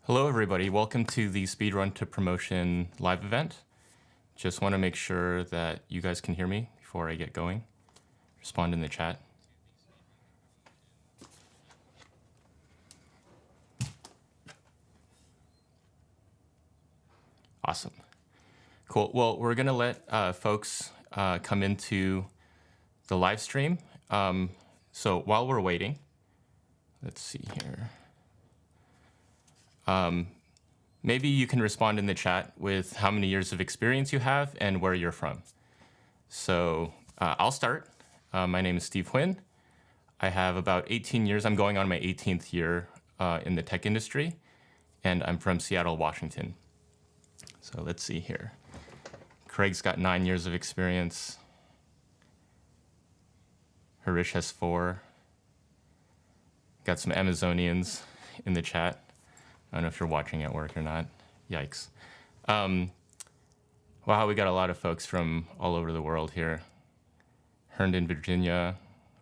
Hello, everybody. Welcome to the Speedrun to Promotion live event. Just want to make sure that you guys can hear me before I get going. Respond in the chat. Awesome. Cool. Well, we're going to let folks come into the live stream. So while we're waiting, let's see here. Maybe you can respond in the chat with how many years of experience you have and where you're from. So I'll start. My name is Steve Huynh. I have about 18 years. I'm going on my 18th year in the tech industry, and I'm from Seattle, Washington. So let's see here. Craig's got 9 years of experience. Harish has 4. Got some Amazonians in the chat. I don't know if you're watching at work or not. Yikes. Wow, we got a lot of folks from all over the world here. Herndon, Virginia.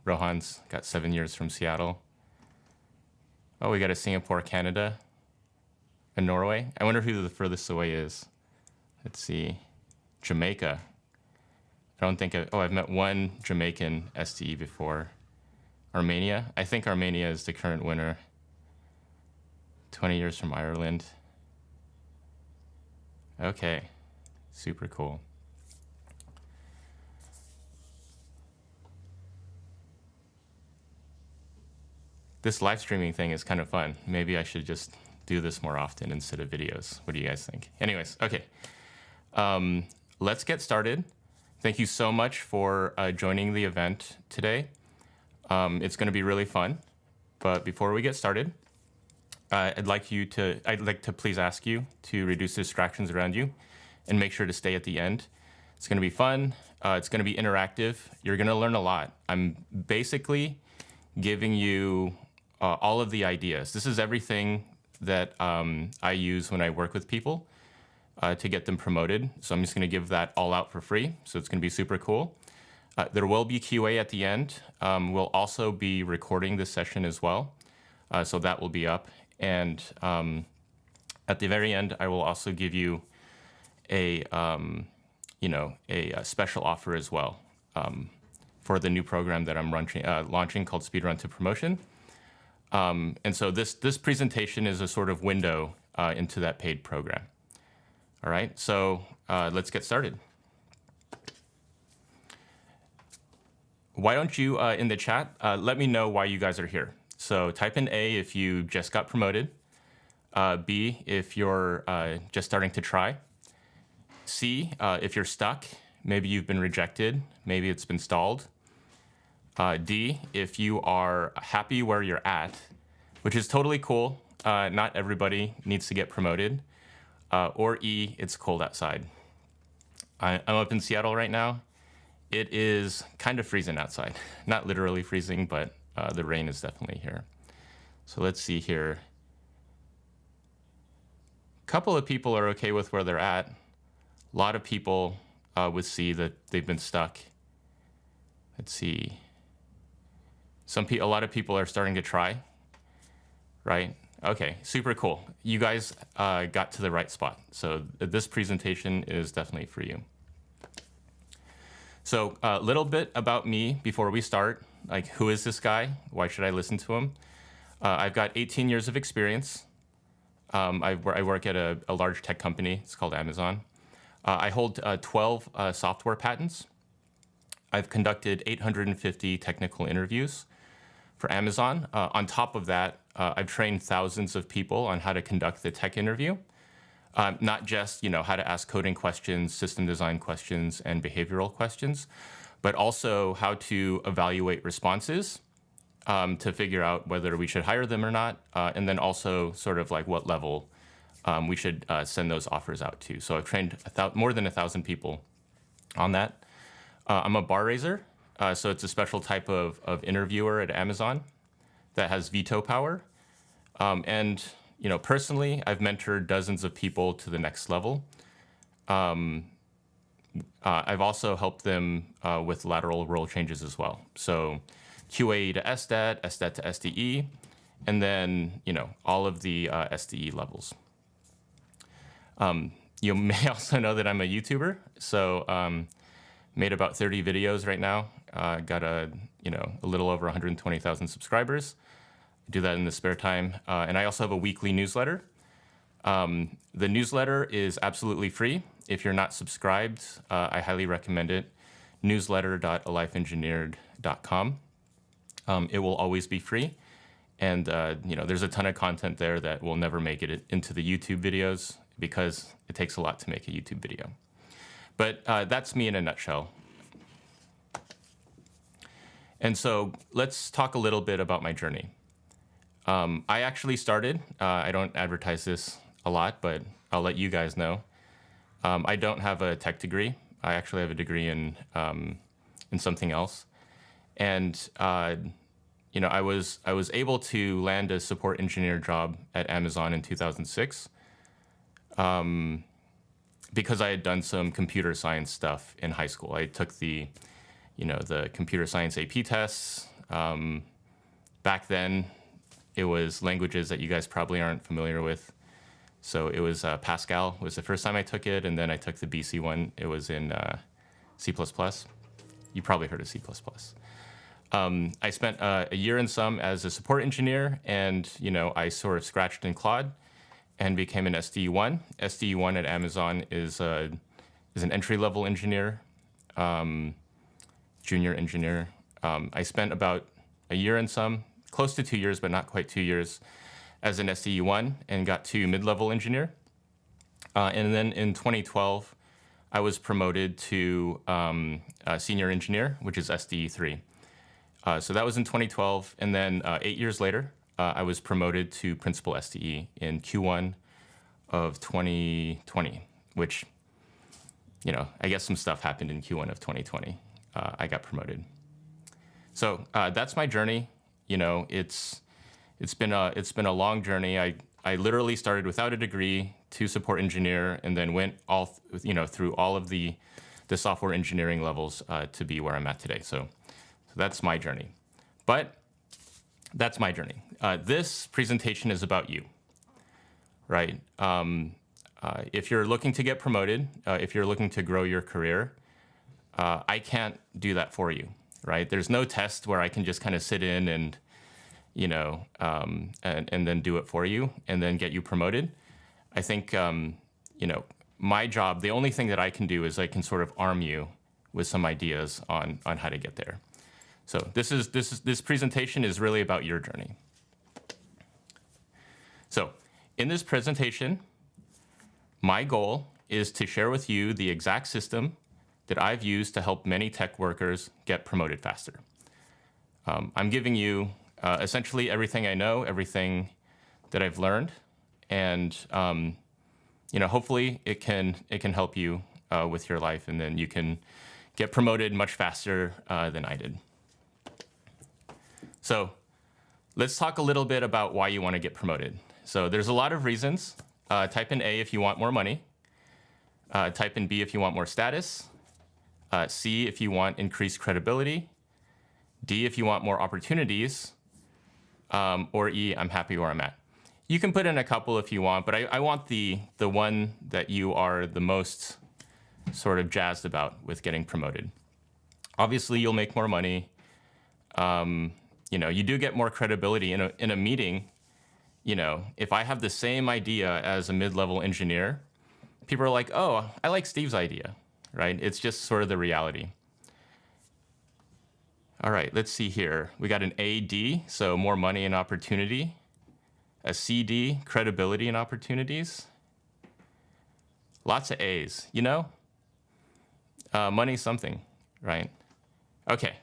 Rohan's got 7 years from Seattle. Oh, we got a Singapore, Canada, and Norway. I wonder who the furthest away is. Let's see. Jamaica. I don't think I've met one Jamaican STE before. Armenia. I think Armenia is the current winner. 20 years from Ireland. Okay, super cool. This live streaming thing is kind of fun. Maybe I should just do this more often instead of videos. What do you guys think? Anyways, okay. Let's get started. Thank you so much for joining the event today. It's going to be really fun. But before we get started, I'd like to please ask you to reduce distractions around you and make sure to stay at the end. It's going to be fun. It's going to be interactive. You're going to learn a lot. I'm basically giving you all of the ideas. This is everything that I use when I work with people to get them promoted. So I'm just going to give that all out for free. So it's going to be super cool. There will be QA at the end. We'll also be recording this session as well. So that will be up. And at the very end, I will also give you a special offer as well for the new program that I'm launching called Speedrun to Promotion. And so this presentation is a sort of window into that paid program. All right, so let's get started. Why don't you, in the chat, let me know why you guys are here. So type in A if you just got promoted, B if you're just starting to try, C if you're stuck, maybe you've been rejected, maybe it's been stalled, D if you are happy where you're at, which is totally cool. Not everybody needs to get promoted, or E, it's cold outside. I'm up in Seattle right now. It is kind of freezing outside. Not literally freezing, but the rain is definitely here. So let's see here. A couple of people are okay with where they're at. A lot of people would see that they've been stuck. Let's see. A lot of people are starting to try, right? Okay, super cool. You guys got to the right spot. So this presentation is definitely for you. So a little bit about me before we start. Like, who is this guy? Why should I listen to him? I've got 18 years of experience. I work at a large tech company. It's called Amazon. I hold 12 software patents. I've conducted 850 technical interviews for Amazon. On top of that, I've trained thousands of people on how to conduct the tech interview. Not just how to ask coding questions, system design questions, and behavioral questions, but also how to evaluate responses to figure out whether we should hire them or not, and then also sort of like what level we should send those offers out to. So I've trained more than 1,000 people on that. I'm a bar raiser, so it's a special type of interviewer at Amazon that has veto power. And personally, I've mentored dozens of people to the next level. I've also helped them with lateral role changes as well. So QA to SDAT, SDAT to SDE, and then, all of the SDE levels. You may also know that I'm a YouTuber, so made about 30 videos right now. Got a little over 120,000 subscribers. I do that in the spare time, and I also have a weekly newsletter. The newsletter is absolutely free. If you're not subscribed, I highly recommend it. newsletter.alifeengineered.com. It will always be free, and there's a ton of content there that will never make it into the YouTube videos because it takes a lot to make a YouTube video. But that's me in a nutshell. And so let's talk a little bit about my journey. I actually started, I don't advertise this a lot, but I'll let you guys know. I don't have a tech degree. I actually have a degree in something else. And I was able to land a support engineer job at Amazon in 2006 because I had done some computer science stuff in high school. I took the computer science AP tests. Back then, it was languages that you guys probably aren't familiar with. So it was Pascal was the first time I took it, and then I took the BC one. It was in C++. You probably heard of C++. I spent a year and some as a support engineer, and I sort of scratched and clawed and became an SDE1. SDE1 at Amazon is an entry-level engineer, junior engineer. I spent about a year and some, close to 2 years, but not quite 2 years, as an SDE1 and got to mid-level engineer. And then in 2012, I was promoted to senior engineer, which is SDE3. So that was in 2012. And then 8 years later, I was promoted to principal SDE in Q1 of 2020, which, I guess some stuff happened in Q1 of 2020. I got promoted. So that's my journey. It's been a long journey. I literally started without a degree to support engineer, and then went through all of the software engineering levels to be where I'm at today. So that's my journey. But that's my journey. This presentation is about you, right? If you're looking to get promoted, if you're looking to grow your career, I can't do that for you, right? There's no test where I can just kind of sit in and and then do it for you and then get you promoted. I think, my job, the only thing that I can do is I can sort of arm you with some ideas on how to get there. So this presentation is really about your journey. So in this presentation, my goal is to share with you the exact system that I've used to help many tech workers get promoted faster. I'm giving you essentially everything I know, everything that I've learned, and hopefully it can help you with your life, and then you can get promoted much faster than I did. So let's talk a little bit about why you want to get promoted. So there's a lot of reasons. Type in A if you want more money. Type in B if you want more status. C if you want increased credibility. D if you want more opportunities. Or E, I'm happy where I'm at. You can put in a couple if you want, but I want the one that you are the most sort of jazzed about with getting promoted. Obviously, you'll make more money. You do get more credibility in a meeting. If I have the same idea as a mid-level engineer, people are like, oh, I like Steve's idea, right? It's just sort of the reality. All right, let's see here. We got an AD, so more money and opportunity. A CD, credibility and opportunities. Lots of A's, money's something, right? Okay,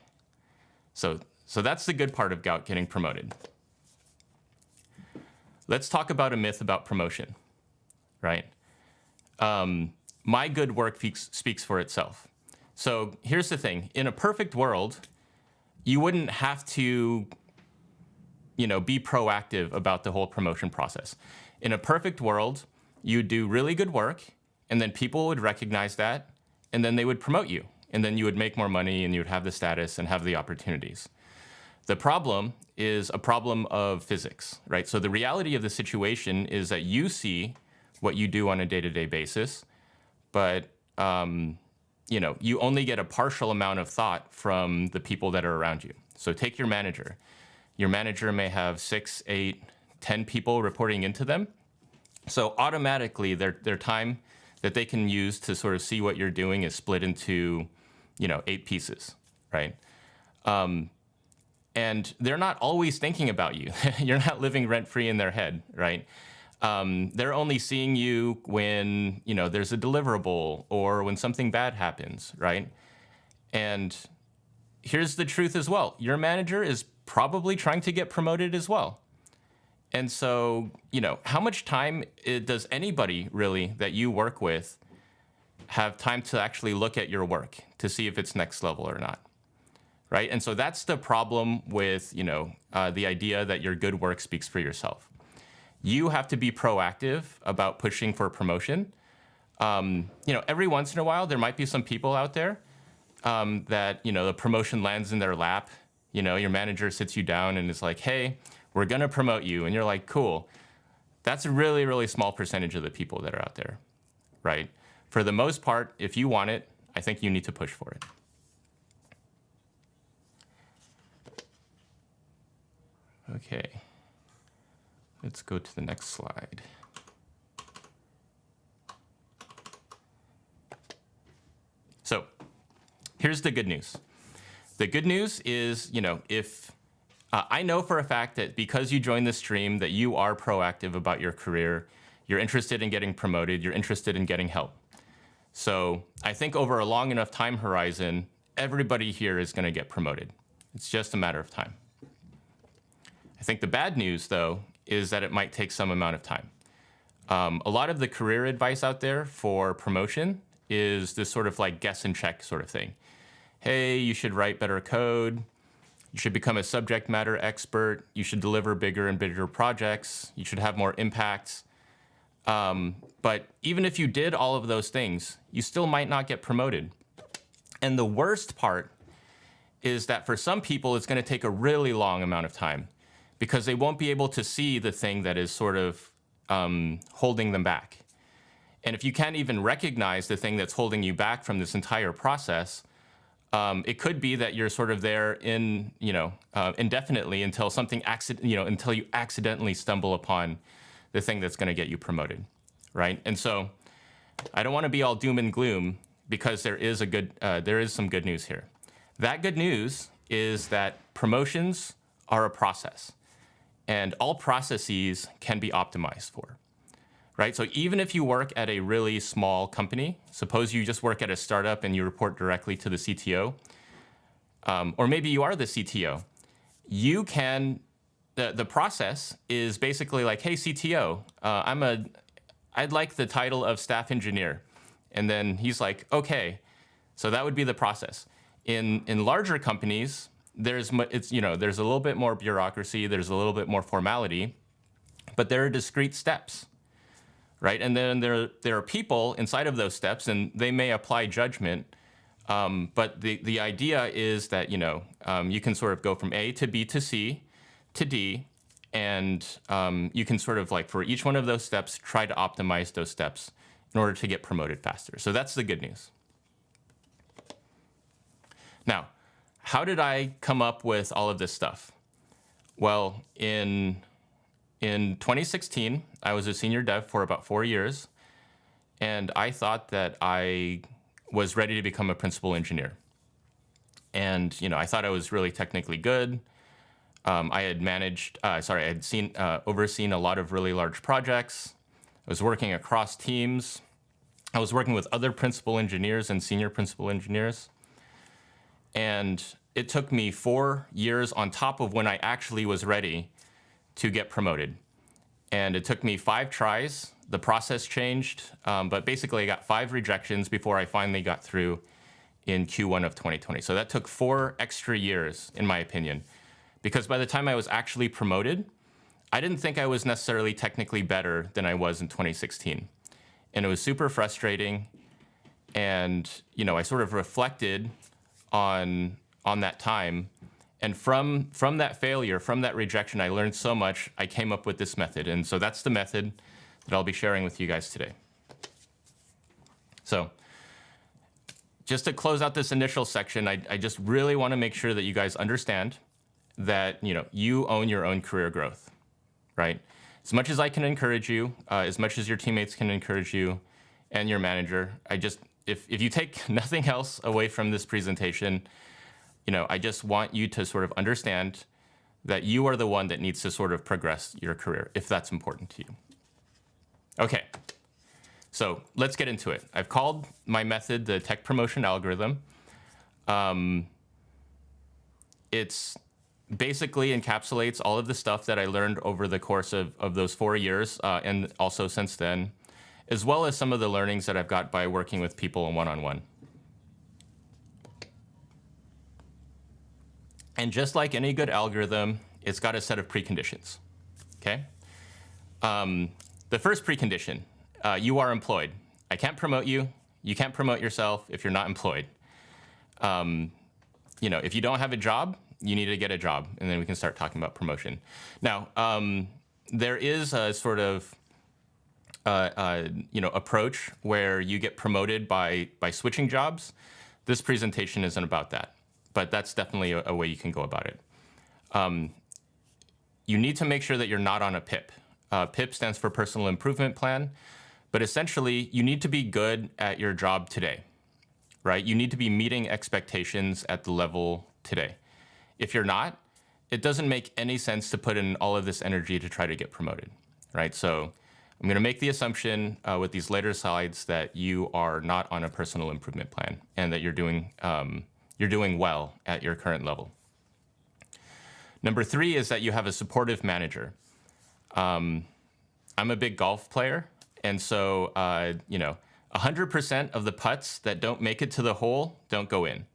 so that's the good part of getting promoted. Let's talk about a myth about promotion, right? My good work speaks for itself. So here's the thing. In a perfect world, you wouldn't have to, be proactive about the whole promotion process. In a perfect world, you'd do really good work, and then people would recognize that, and then they would promote you, and then you would make more money, and you would have the status and have the opportunities. The problem is a problem of physics, right? So the reality of the situation is that you see what you do on a day-to-day basis, but you only get a partial amount of thought from the people that are around you. So take your manager. Your manager may have 6, 8, 10 people reporting into them. So automatically their time that they can use to sort of see what you're doing is split into, 8 pieces, right? And they're not always thinking about you. You're not living rent-free in their head, right? They're only seeing you when, there's a deliverable or when something bad happens, right? And here's the truth as well. Your manager is probably trying to get promoted as well. And so, how much time does anybody really that you work with have time to actually look at your work to see if it's next level or not? Right? And so that's the problem with, the idea that your good work speaks for yourself. You have to be proactive about pushing for promotion. Every once in a while, there might be some people out there that, the promotion lands in their lap. Your manager sits you down and is like, hey, we're going to promote you. And you're like, cool. That's a really, really small percentage of the people that are out there, right? For the most part, if you want it, I think you need to push for it. Okay, let's go to the next slide. So here's the good news. The good news is, if I know for a fact that because you joined the stream that you are proactive about your career, you're interested in getting promoted, you're interested in getting help. So I think over a long enough time horizon, everybody here is going to get promoted. It's just a matter of time. I think the bad news, though, is that it might take some amount of time. A lot of the career advice out there for promotion is this sort of like guess and check sort of thing. Hey, you should write better code. You should become a subject matter expert. You should deliver bigger and bigger projects. You should have more impact. But even if you did all of those things, you still might not get promoted. And the worst part is that for some people, it's going to take a really long amount of time because they won't be able to see the thing that is sort of holding them back. And if you can't even recognize the thing that's holding you back from this entire process, it could be that you're sort of there indefinitely until until you accidentally stumble upon the thing that's going to get you promoted, right? And so I don't want to be all doom and gloom because there is some good news here. That good news is that promotions are a process, and all processes can be optimized for, right? So even if you work at a really small company, suppose you just work at a startup and you report directly to the CTO, or maybe you are the CTO, you can, the process is basically like, hey, CTO, I'd like the title of staff engineer. And then he's like, okay, so that would be the process. In larger companies, there's a little bit more bureaucracy, there's a little bit more formality, but there are discrete steps, right? And then there are people inside of those steps, and they may apply judgment, but the idea is that you can sort of go from A to B to C to D, and you can sort of like for each one of those steps try to optimize those steps in order to get promoted faster. So that's the good news. Now, how did I come up with all of this stuff? Well, in 2016, I was a senior dev for about 4 years, and I thought that I was ready to become a principal engineer. And I thought I was really technically good. I had overseen a lot of really large projects. I was working across teams. I was working with other principal engineers and senior principal engineers. And it took me 4 years on top of when I actually was ready to get promoted. And it took me 5 tries. The process changed, but basically I got 5 rejections before I finally got through in Q1 of 2020. So that took 4 extra years, in my opinion, because by the time I was actually promoted, I didn't think I was necessarily technically better than I was in 2016. And it was super frustrating. And, I sort of reflected on that time, And from that failure, from that rejection, I learned so much. I came up with this method. And so that's the method that I'll be sharing with you guys today. So just to close out this initial section, I just really want to make sure that you guys understand that you own your own career growth, right? As much as I can encourage you, as much as your teammates can encourage you and your manager, if you take nothing else away from this presentation, I just want you to sort of understand that you are the one that needs to sort of progress your career, if that's important to you. Okay, so let's get into it. I've called my method the tech promotion algorithm. It's basically encapsulates all of the stuff that I learned over the course of those 4 years, and also since then, as well as some of the learnings that I've got by working with people one-on-one. And just like any good algorithm, it's got a set of preconditions, okay? The first precondition, you are employed. I can't promote you. You can't promote yourself if you're not employed. If you don't have a job, you need to get a job, and then we can start talking about promotion. Now, there is a sort of approach where you get promoted by switching jobs. This presentation isn't about that, but that's definitely a way you can go about it. You need to make sure that you're not on a PIP. PIP stands for Personal Improvement Plan, but essentially you need to be good at your job today, right? You need to be meeting expectations at the level today. If you're not, it doesn't make any sense to put in all of this energy to try to get promoted, right? So I'm going to make the assumption with these later slides that you are not on a personal improvement plan and that you're doing well at your current level. Number 3 is that you have a supportive manager. I'm a big golf player, and so 100% of the putts that don't make it to the hole don't go in.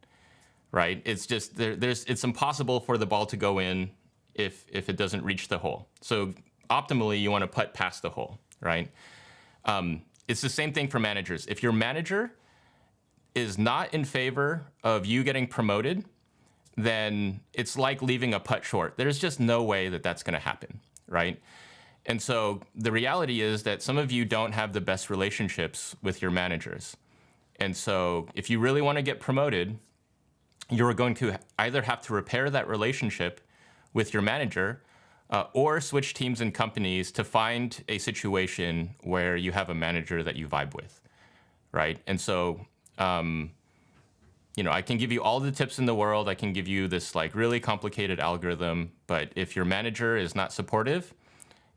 Right? It's just it's impossible for the ball to go in if it doesn't reach the hole. So optimally, you want to putt past the hole, right? It's the same thing for managers. If your manager is not in favor of you getting promoted, then it's like leaving a putt short. There's just no way that that's going to happen, right? And so the reality is that some of you don't have the best relationships with your managers. And so if you really want to get promoted, you're going to either have to repair that relationship with your manager or switch teams and companies to find a situation where you have a manager that you vibe with, right? And so, I can give you all the tips in the world. I can give you this like really complicated algorithm, but if your manager is not supportive,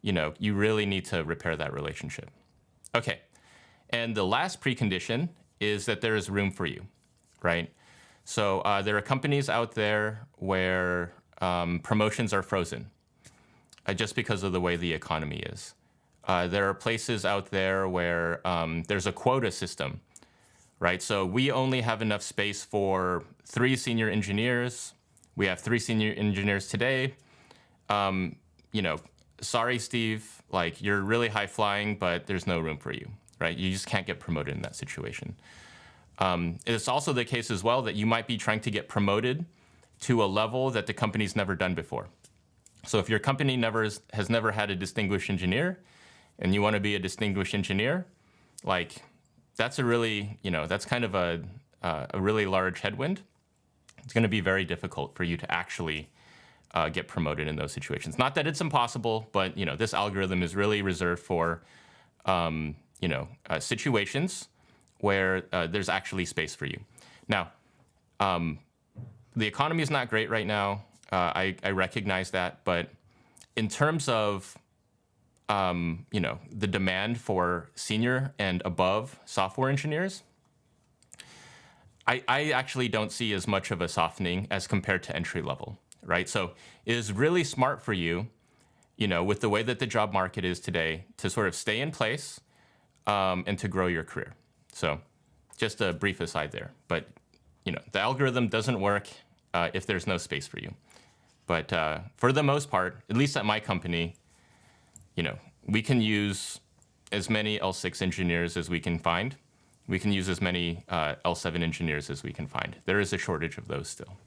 you really need to repair that relationship. Okay, and the last precondition is that there is room for you, right? So there are companies out there where promotions are frozen just because of the way the economy is. There are places out there where there's a quota system, right? So we only have enough space for 3 senior engineers. We have 3 senior engineers today. Sorry, Steve, like you're really high flying, but there's no room for you, right? You just can't get promoted in that situation. It's also the case as well that you might be trying to get promoted to a level that the company's never done before. So if your company has never had a distinguished engineer and you want to be a distinguished engineer, like that's a really, that's kind of a really large headwind. It's going to be very difficult for you to actually get promoted in those situations. Not that it's impossible, but this algorithm is really reserved for situations where there's actually space for you. Now, the economy is not great right now. I recognize that, but in terms of the demand for senior and above software engineers, I actually don't see as much of a softening as compared to entry level, right? So it is really smart for you, with the way that the job market is today, to sort of stay in place and to grow your career. So just a brief aside there. But, the algorithm doesn't work if there's no space for you. But for the most part, at least at my company, we can use as many L6 engineers as we can find. We can use as many L7 engineers as we can find. There is a shortage of those still.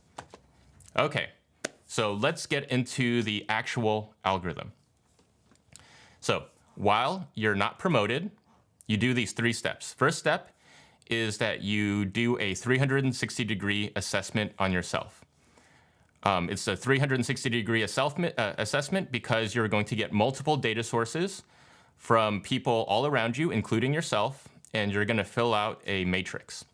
Okay, So let's get into the actual algorithm. So while you're not promoted, you do these 3 steps. First step is that you do a 360-degree assessment on yourself. It's a 360-degree assessment because you're going to get multiple data sources from people all around you, including yourself, and you're going to fill out a matrix.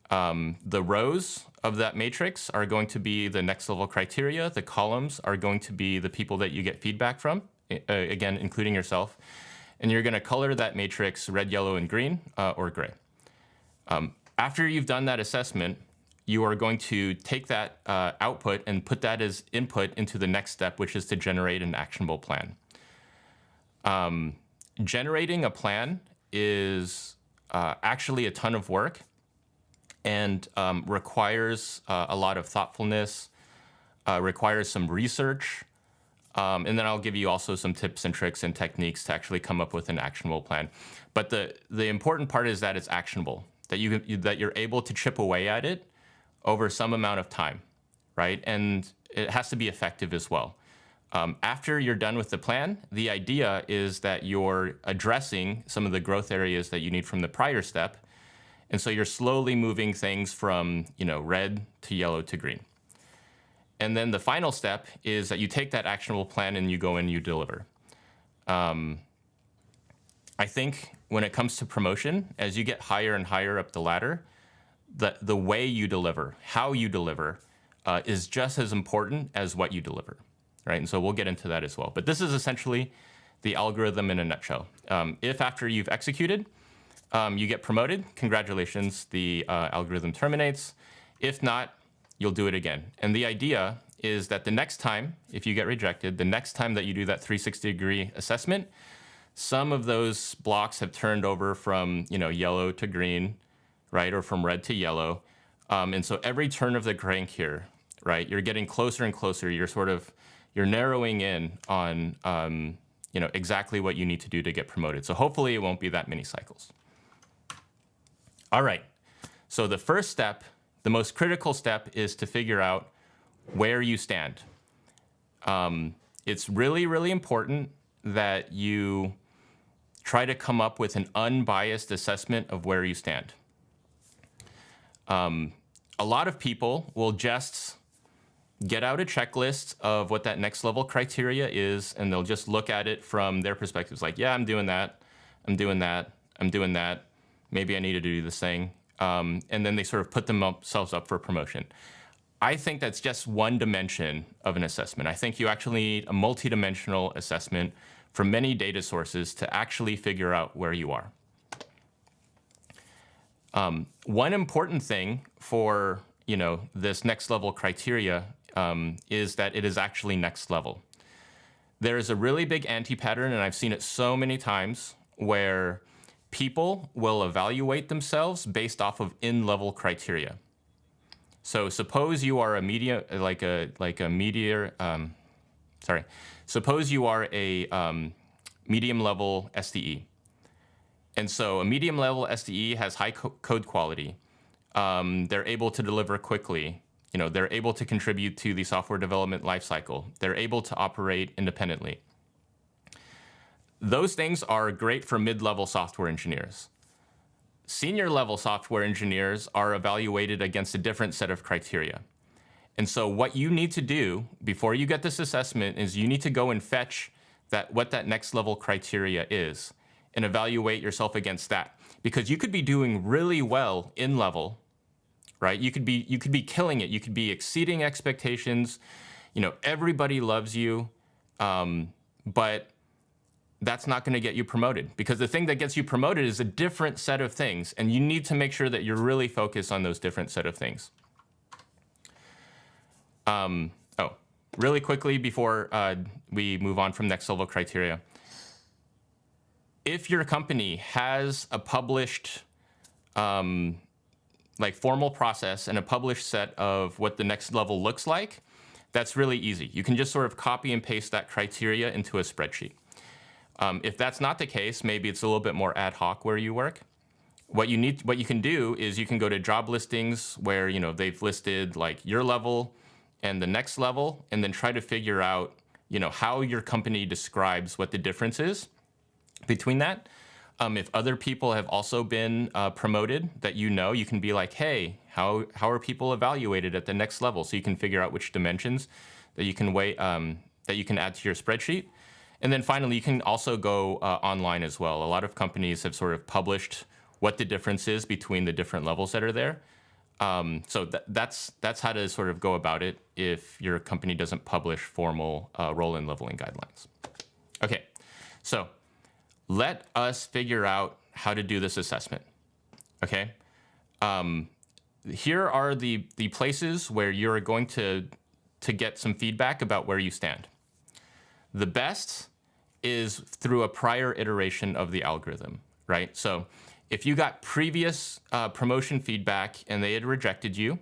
The rows of that matrix are going to be the next level criteria. The columns are going to be the people that you get feedback from, again, including yourself. And you're going to color that matrix red, yellow, and green, or gray. After you've done that assessment, you are going to take that output and put that as input into the next step, which is to generate an actionable plan. Generating a plan is actually a ton of work and requires a lot of thoughtfulness, requires some research, and then I'll give you also some tips and tricks and techniques to actually come up with an actionable plan. But the important part is that it's actionable, that you're able to chip away at it over some amount of time, right? And it has to be effective as well. After you're done with the plan, the idea is that you're addressing some of the growth areas that you need from the prior step. And so you're slowly moving things from, red to yellow to green. And then the final step is that you take that actionable plan and you go and you deliver. I think when it comes to promotion, as you get higher and higher up the ladder, the way you deliver, how you deliver, is just as important as what you deliver, right? And so we'll get into that as well. But this is essentially the algorithm in a nutshell. If after you've executed, you get promoted, congratulations, the algorithm terminates. If not, you'll do it again. And the idea is that the next time, if you get rejected, the next time that you do that 360-degree assessment, some of those blocks have turned over from yellow to green, right, or from red to yellow. And so every turn of the crank here, right, you're getting closer and closer. You're narrowing in on exactly what you need to do to get promoted. So hopefully it won't be that many cycles. All right, so the first step, the most critical step, is to figure out where you stand. It's really, really important that you try to come up with an unbiased assessment of where you stand. A lot of people will just get out a checklist of what that next level criteria is, and they'll just look at it from their perspectives, like, yeah, I'm doing that, I'm doing that, I'm doing that. Maybe I need to do this thing. And then they sort of put themselves up for promotion. I think that's just one dimension of an assessment. I think you actually need a multidimensional assessment from many data sources to actually figure out where you are. One important thing for this next level criteria is that it is actually next level. There is a really big anti-pattern, and I've seen it so many times, where people will evaluate themselves based off of in-level criteria. So suppose you are suppose you are a medium level SDE. And so a medium level SDE has high code quality. They're able to deliver quickly. They're able to contribute to the software development lifecycle. They're able to operate independently. Those things are great for mid-level software engineers. Senior level software engineers are evaluated against a different set of criteria. And so what you need to do before you get this assessment is you need to go and fetch what that next level criteria is and evaluate yourself against that. Because you could be doing really well in level, right? You could be killing it. You could be exceeding expectations. Everybody loves you, but that's not going to get you promoted, because the thing that gets you promoted is a different set of things, and you need to make sure that you're really focused on those different set of things. Really quickly before we move on from next level criteria, if your company has a published formal process and a published set of what the next level looks like, that's really easy. You can just sort of copy and paste that criteria into a spreadsheet. If that's not the case, maybe it's a little bit more ad hoc where you work. What you can do is you can go to job listings where they've listed like your level, and the next level, and then try to figure out, how your company describes what the difference is between that. If other people have also been promoted that you can be like, hey, how are people evaluated at the next level? So you can figure out which dimensions that you can that you can add to your spreadsheet. And then finally, you can also go online as well. A lot of companies have sort of published what the difference is between the different levels that are there. So that's how to sort of go about it if your company doesn't publish formal role and leveling guidelines. Okay, so let us figure out how to do this assessment. Okay, here are the places where you're going to get some feedback about where you stand. The best is through a prior iteration of the algorithm, right? So if you got previous promotion feedback and they had rejected you,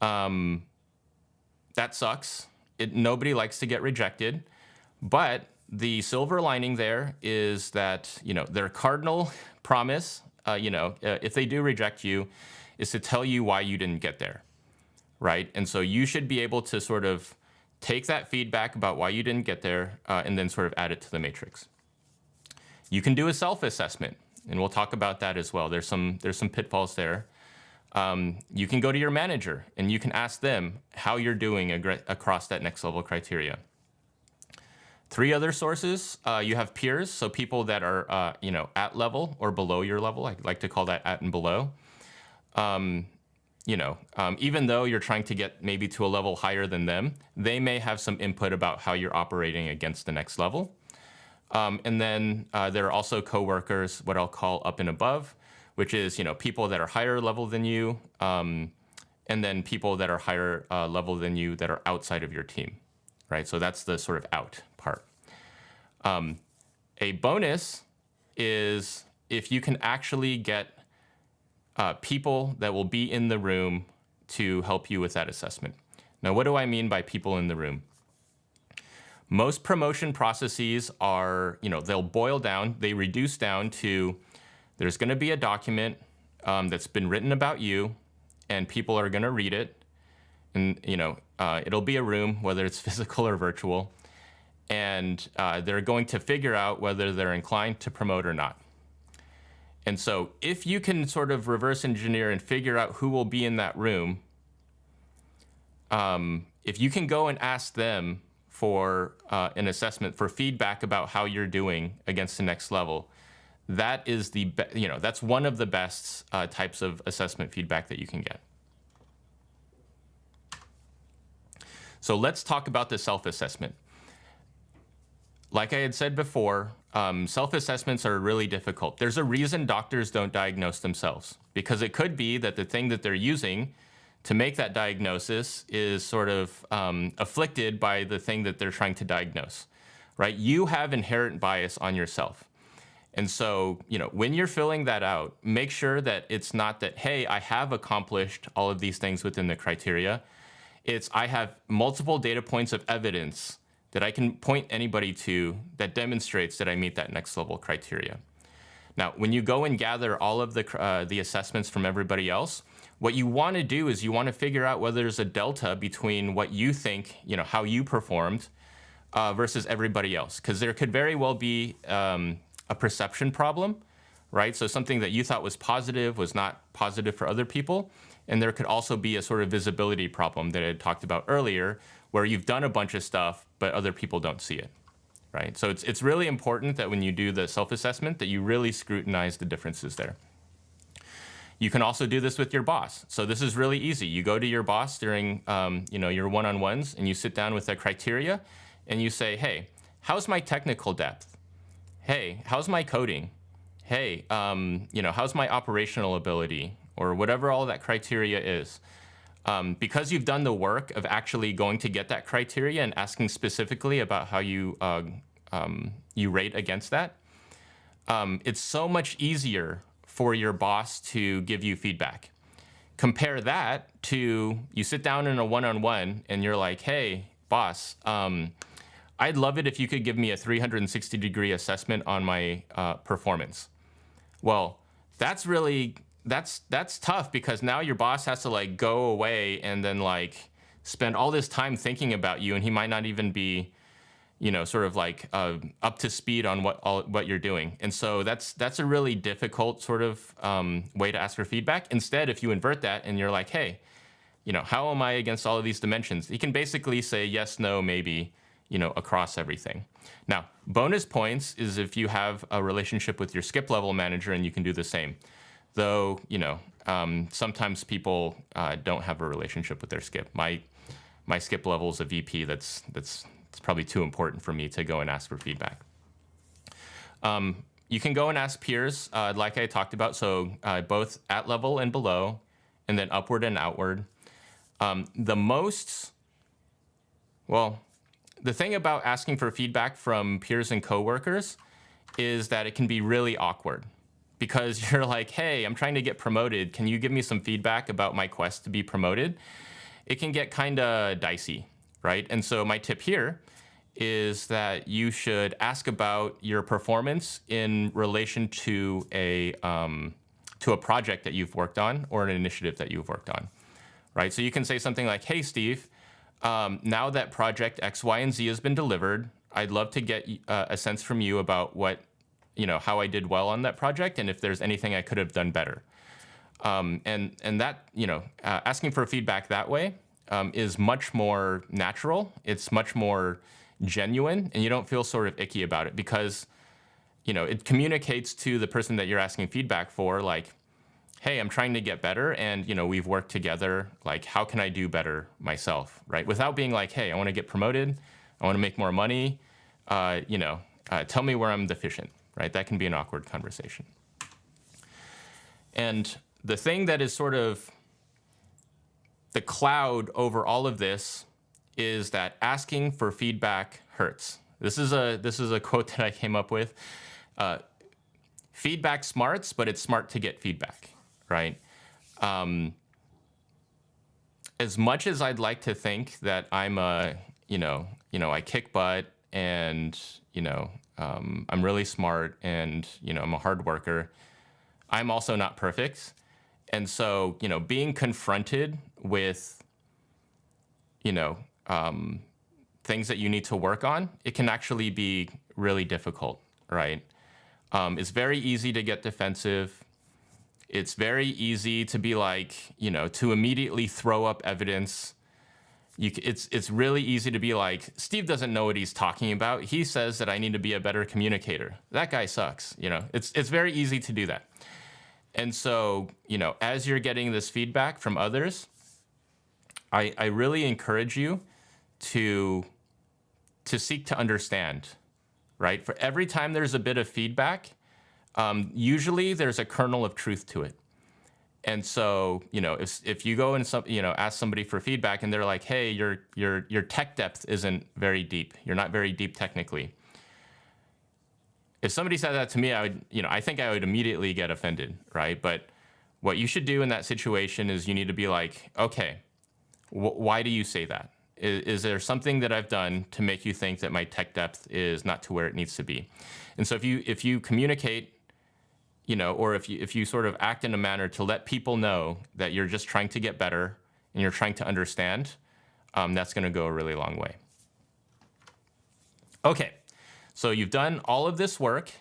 that sucks. Nobody likes to get rejected, but the silver lining there is that, their cardinal promise, if they do reject you, is to tell you why you didn't get there, right? And so you should be able to sort of take that feedback about why you didn't get there and then sort of add it to the matrix. You can do a self-assessment, and we'll talk about that as well. There's some pitfalls there. You can go to your manager, and you can ask them how you're doing across that next level criteria. 3 other sources, you have peers, so people that are at level or below your level. I like to call that at and below. Even though you're trying to get maybe to a level higher than them, they may have some input about how you're operating against the next level. And then there are also coworkers, what I'll call up and above, which is, people that are higher level than you, and then people that are higher level than you that are outside of your team, right? So that's the sort of out part. A bonus is if you can actually get people that will be in the room to help you with that assessment. Now, what do I mean by people in the room? Most promotion processes are, they'll boil down, they reduce down to, there's going to be a document that's been written about you, and people are going to read it. And, it'll be a room, whether it's physical or virtual. And they're going to figure out whether they're inclined to promote or not. And so if you can sort of reverse engineer and figure out who will be in that room, if you can go and ask them for an assessment, for feedback about how you're doing against the next level, that is that's one of the best types of assessment feedback that you can get. So let's talk about the self-assessment. Like I had said before, self-assessments are really difficult. There's a reason doctors don't diagnose themselves, because it could be that the thing that they're using to make that diagnosis is sort of afflicted by the thing that they're trying to diagnose, right? You have inherent bias on yourself. And so, when you're filling that out, make sure that it's not that, hey, I have accomplished all of these things within the criteria. It's, I have multiple data points of evidence that I can point anybody to that demonstrates that I meet that next level criteria. Now, when you go and gather all of the assessments from everybody else, what you want to do is you want to figure out whether there's a delta between what you think, how you performed versus everybody else. Because there could very well be a perception problem, right? So something that you thought was positive was not positive for other people. And there could also be a sort of visibility problem that I had talked about earlier, where you've done a bunch of stuff, but other people don't see it, right? So it's really important that when you do the self-assessment that you really scrutinize the differences there. You can also do this with your boss. So this is really easy. You go to your boss during your one-on-ones, and you sit down with a criteria, and you say, hey, how's my technical depth? Hey, how's my coding? Hey, how's my operational ability? Or whatever all that criteria is. Because you've done the work of actually going to get that criteria and asking specifically about how you rate against that, it's so much easier for your boss to give you feedback. Compare that to you sit down in a one-on-one and you're like, hey, boss, I'd love it if you could give me a 360-degree assessment on my performance. Well, that's tough, because now your boss has to go away and then spend all this time thinking about you, and he might not even be, sort of like up to speed on what you're doing. And so that's a really difficult sort of way to ask for feedback. Instead, if you invert that and you're like, hey, how am I against all of these dimensions? You can basically say yes, no, maybe, across everything. Now, bonus points is if you have a relationship with your skip level manager and you can do the same. Though, sometimes people don't have a relationship with their skip. My skip level is a VP. That's probably too important for me to go and ask for feedback. You can go and ask peers, like I talked about, so both at level and below, and then upward and outward. The thing about asking for feedback from peers and coworkers is that it can be really awkward, because you're like, hey, I'm trying to get promoted. Can you give me some feedback about my quest to be promoted? It can get kind of dicey, right? And so my tip here is that you should ask about your performance in relation to a project that you've worked on or an initiative that you've worked on, right? So you can say something like, hey, Steve, now that project X, Y, and Z has been delivered, I'd love to get a sense from you about how I did well on that project and if there's anything I could have done better. And that, asking for feedback that way is much more natural. It's much more genuine, and you don't feel sort of icky about it because, it communicates to the person that you're asking feedback for, like, hey, I'm trying to get better, and, we've worked together. Like, how can I do better myself, right? Without being like, hey, I want to get promoted, I want to make more money, tell me where I'm deficient, right? That can be an awkward conversation. And the thing that is sort of the cloud over all of this is that asking for feedback hurts. This is a quote that I came up with. Feedback smarts, but it's smart to get feedback, right? As much as I'd like to think that I'm I kick butt and, I'm really smart and, I'm a hard worker, I'm also not perfect. And so, being confronted with, things that you need to work on, it can actually be really difficult, right? It's very easy to get defensive. It's very easy to be like, to immediately throw up evidence. It's really easy to be like, Steve doesn't know what he's talking about. He says that I need to be a better communicator. That guy sucks. It's very easy to do that. And so, as you're getting this feedback from others, I really encourage you to seek to understand, right? For every time there's a bit of feedback, usually there's a kernel of truth to it. And so, if you go and ask somebody for feedback and they're like, hey, your tech depth isn't very deep. You're not very deep technically. If somebody said that to me, I think I would immediately get offended, right? But what you should do in that situation is you need to be like, okay, why do you say that? Is there something that I've done to make you think that my tech depth is not to where it needs to be? And so if you communicate, or if you sort of act in a manner to let people know that you're just trying to get better and you're trying to understand, that's going to go a really long way. Okay, so you've done all of this work,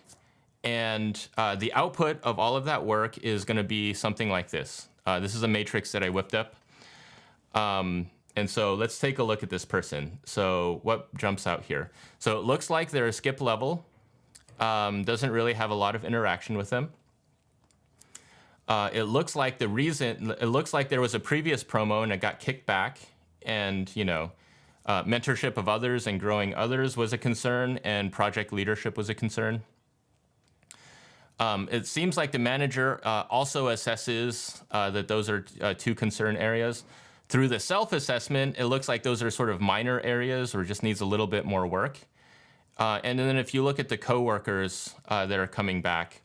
and the output of all of that work is going to be something like this. This is a matrix that I whipped up. And so let's take a look at this person. So what jumps out here? So it looks like they're a skip level. Doesn't really have a lot of interaction with them. It looks like there was a previous promo and it got kicked back, and mentorship of others and growing others was a concern, and project leadership was a concern. It seems like the manager also assesses that those are two concern areas. Through the self-assessment, it looks like those are sort of minor areas or just needs a little bit more work. And then if you look at the coworkers that are coming back,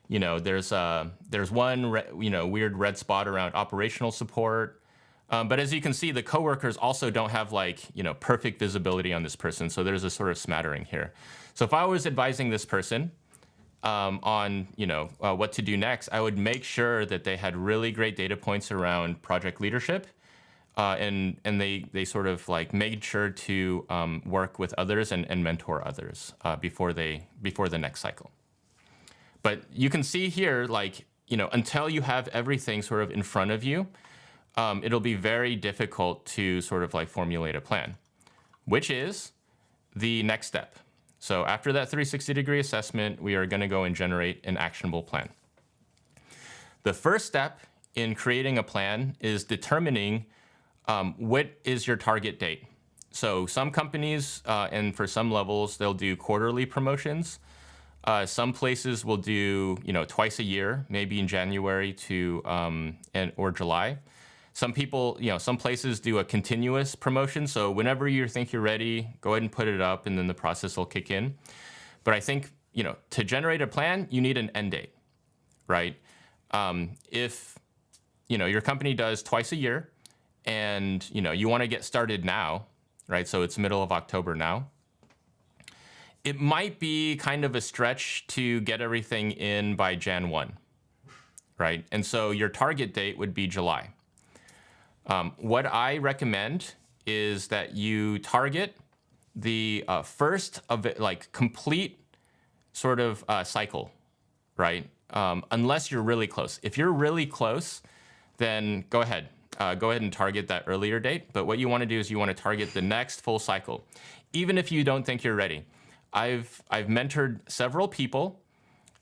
there's one weird red spot around operational support. But as you can see, the coworkers also don't have perfect visibility on this person. So there's a sort of smattering here. So if I was advising this person on what to do next, I would make sure that they had really great data points around project leadership, and they sort of like made sure to work with others and mentor others before the next cycle. But you can see here, like, until you have everything sort of in front of you, it'll be very difficult to sort of like formulate a plan, which is the next step. So after that 360-degree assessment, we are going to go and generate an actionable plan. The first step in creating a plan is determining what is your target date. So some companies, and for some levels, they'll do quarterly promotions. Some places will do, twice a year, maybe in January or July. Some people, some places do a continuous promotion. So whenever you think you're ready, go ahead and put it up, and then the process will kick in. But I think, to generate a plan, you need an end date, right? If, your company does twice a year and, you want to get started now, right? So it's middle of October now. It might be kind of a stretch to get everything in by Jan 1, right? And so your target date would be July. What I recommend is that you target the first of it, like complete sort of cycle, right? Unless you're really close. If you're really close, then go ahead and target that earlier date. But what you want to do is you want to target the next full cycle, even if you don't think you're ready. I've mentored several people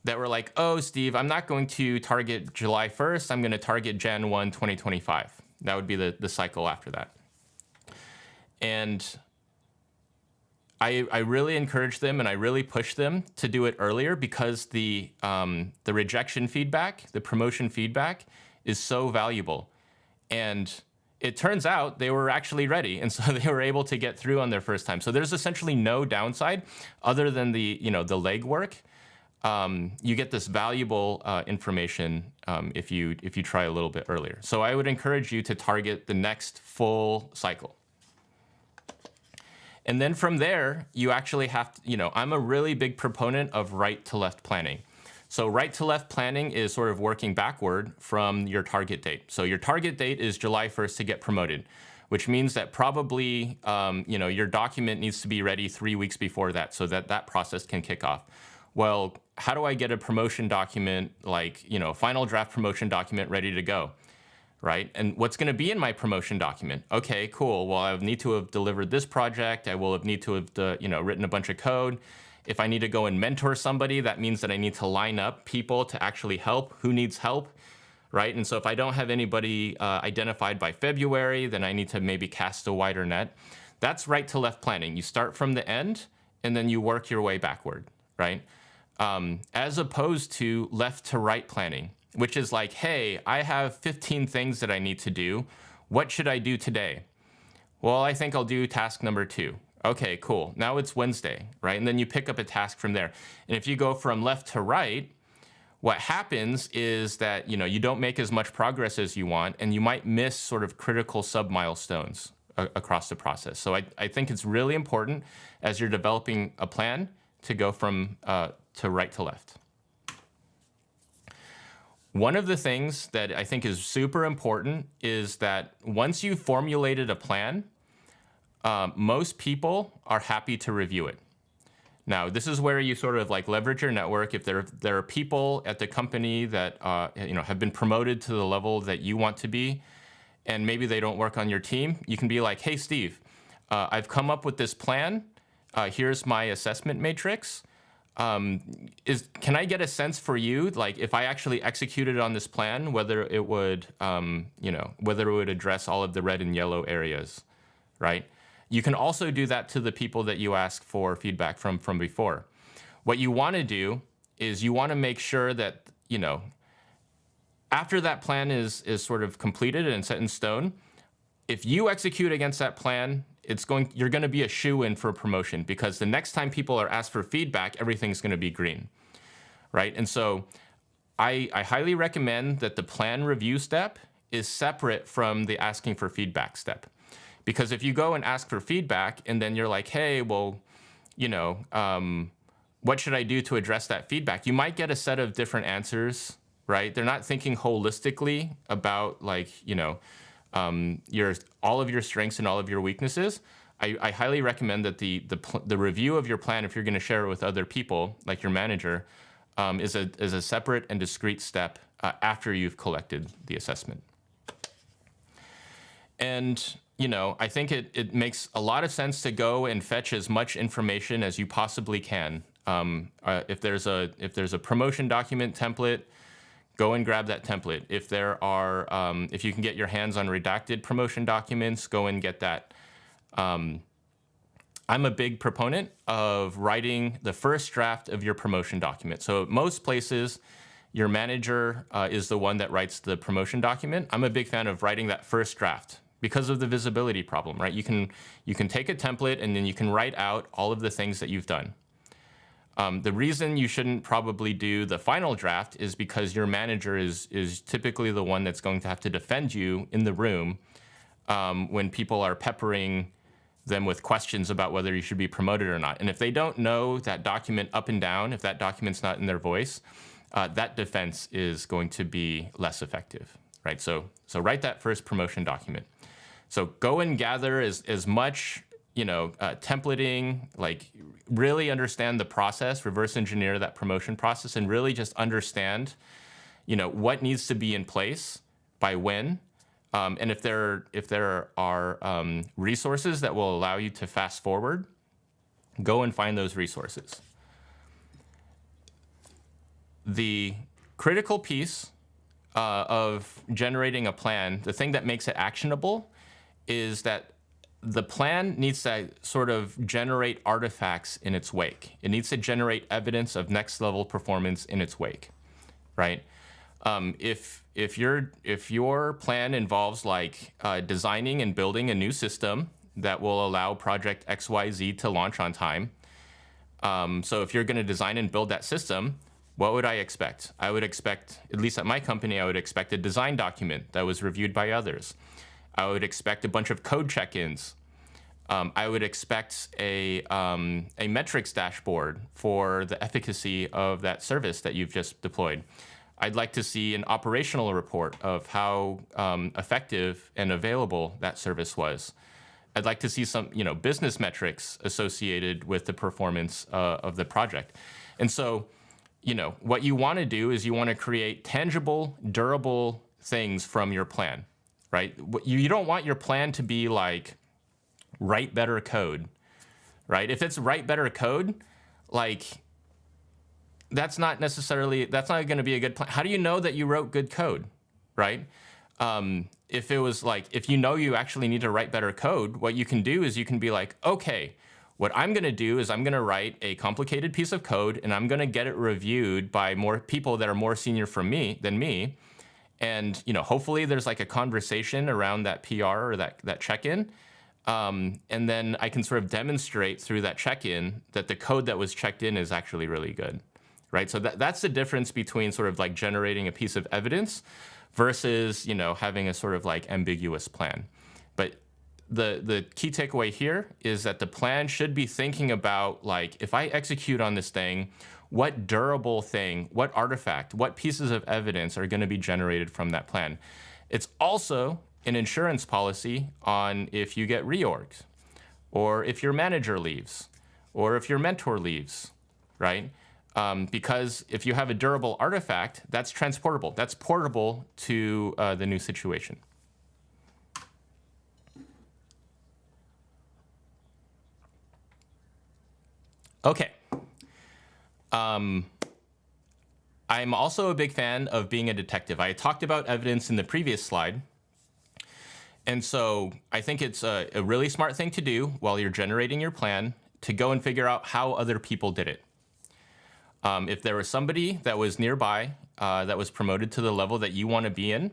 that were like, oh, Steve, I'm not going to target July 1st. I'm going to target Jan 1, 2025. That would be the cycle after that. And I really encourage them and I really push them to do it earlier because the rejection feedback, the promotion feedback is so valuable. And it turns out they were actually ready. And so they were able to get through on their first time. So there's essentially no downside other than the legwork. You get this valuable information if you try a little bit earlier. So I would encourage you to target the next full cycle. And then from there, you actually have to, I'm a really big proponent of right to left planning. So right to left planning is sort of working backward from your target date. So your target date is July 1st to get promoted, which means that probably, your document needs to be ready 3 weeks before that so that process can kick off. Well, how do I get a promotion document, like, final draft promotion document ready to go, right? And what's going to be in my promotion document? Okay, cool. Well, I need to have delivered this project. I will need to have, written a bunch of code. If I need to go and mentor somebody, that means that I need to line up people to actually help. Who needs help, right? And so if I don't have anybody identified by February, then I need to maybe cast a wider net. That's right to left planning. You start from the end, and then you work your way backward, right? As opposed to left to right planning, which is like, hey, I have 15 things that I need to do. What should I do today? Well, I think I'll do task number 2. Okay, cool. Now it's Wednesday, right? And then you pick up a task from there. And if you go from left to right, what happens is that, you don't make as much progress as you want, and you might miss sort of critical sub-milestones across the process. So I think it's really important as you're developing a plan to go from to right to left. One of the things that I think is super important is that once you've formulated a plan, most people are happy to review it. Now, this is where you sort of like leverage your network. If there are people at the company that have been promoted to the level that you want to be, and maybe they don't work on your team, you can be like, hey, Steve, I've come up with this plan. Here's my assessment matrix. Can I get a sense for you, like if I actually executed on this plan, whether it would address all of the red and yellow areas, right? You can also do that to the people that you ask for feedback from before. What you want to do is you want to make sure that, after that plan is sort of completed and set in stone, if you execute against that plan, you're going to be a shoo-in for promotion, because the next time people are asked for feedback, everything's going to be green, right? And so I highly recommend that the plan review step is separate from the asking for feedback step. Because if you go and ask for feedback and then you're like, hey, well, what should I do to address that feedback? You might get a set of different answers, right? They're not thinking holistically about all of your strengths and all of your weaknesses, I highly recommend that the review of your plan, if you're going to share it with other people, like your manager, is a separate and discrete step after you've collected the assessment. And I think it makes a lot of sense to go and fetch as much information as you possibly can. If there's a promotion document template, go and grab that template. If you can get your hands on redacted promotion documents, go and get that. I'm a big proponent of writing the first draft of your promotion document. So most places, your manager is the one that writes the promotion document. I'm a big fan of writing that first draft because of the visibility problem, right? You can take a template and then you can write out all of the things that you've done. The reason you shouldn't probably do the final draft is because your manager is typically the one that's going to have to defend you in the room when people are peppering them with questions about whether you should be promoted or not. And if they don't know that document up and down, if that document's not in their voice, that defense is going to be less effective, right? So write that first promotion document. So go and gather as much, templating, like really understand the process, reverse engineer that promotion process, and really just understand, what needs to be in place by when. And if there are resources that will allow you to fast forward, go and find those resources. The critical piece of generating a plan, the thing that makes it actionable, is that the plan needs to sort of generate artifacts in its wake. It needs to generate evidence of next level performance in its wake, right? If your plan involves like designing and building a new system that will allow project XYZ to launch on time, so if you're going to design and build that system, what would I expect? I would expect, at least at my company, I would expect a design document that was reviewed by others. I would expect a bunch of code check-ins. I would expect a metrics dashboard for the efficacy of that service that you've just deployed. I'd like to see an operational report of how effective and available that service was. I'd like to see some, business metrics associated with the performance of the project. And so, what you want to do is you want to create tangible, durable things from your plan, right? You don't want your plan to be like, write better code, right? If it's write better code, like, that's not going to be a good plan. How do you know that you wrote good code, right? If it was like, if you actually need to write better code, what you can do is you can be like, okay, what I'm going to do is I'm going to write a complicated piece of code and I'm going to get it reviewed by more people that are more senior than me. And, hopefully there's like a conversation around that PR or that check-in. And then I can sort of demonstrate through that check-in that the code that was checked in is actually really good, right? So that's the difference between sort of like generating a piece of evidence versus, having a sort of like ambiguous plan. But the key takeaway here is that the plan should be thinking about, like, if I execute on this thing, what durable thing, what artifact, what pieces of evidence are going to be generated from that plan? It's also an insurance policy on if you get reorged, or if your manager leaves, or if your mentor leaves, right? Because if you have a durable artifact, that's transportable. That's portable to the new situation. Okay. I'm also a big fan of being a detective. I talked about evidence in the previous slide. And so I think it's a really smart thing to do while you're generating your plan to go and figure out how other people did it. If there was somebody that was nearby that was promoted to the level that you want to be in,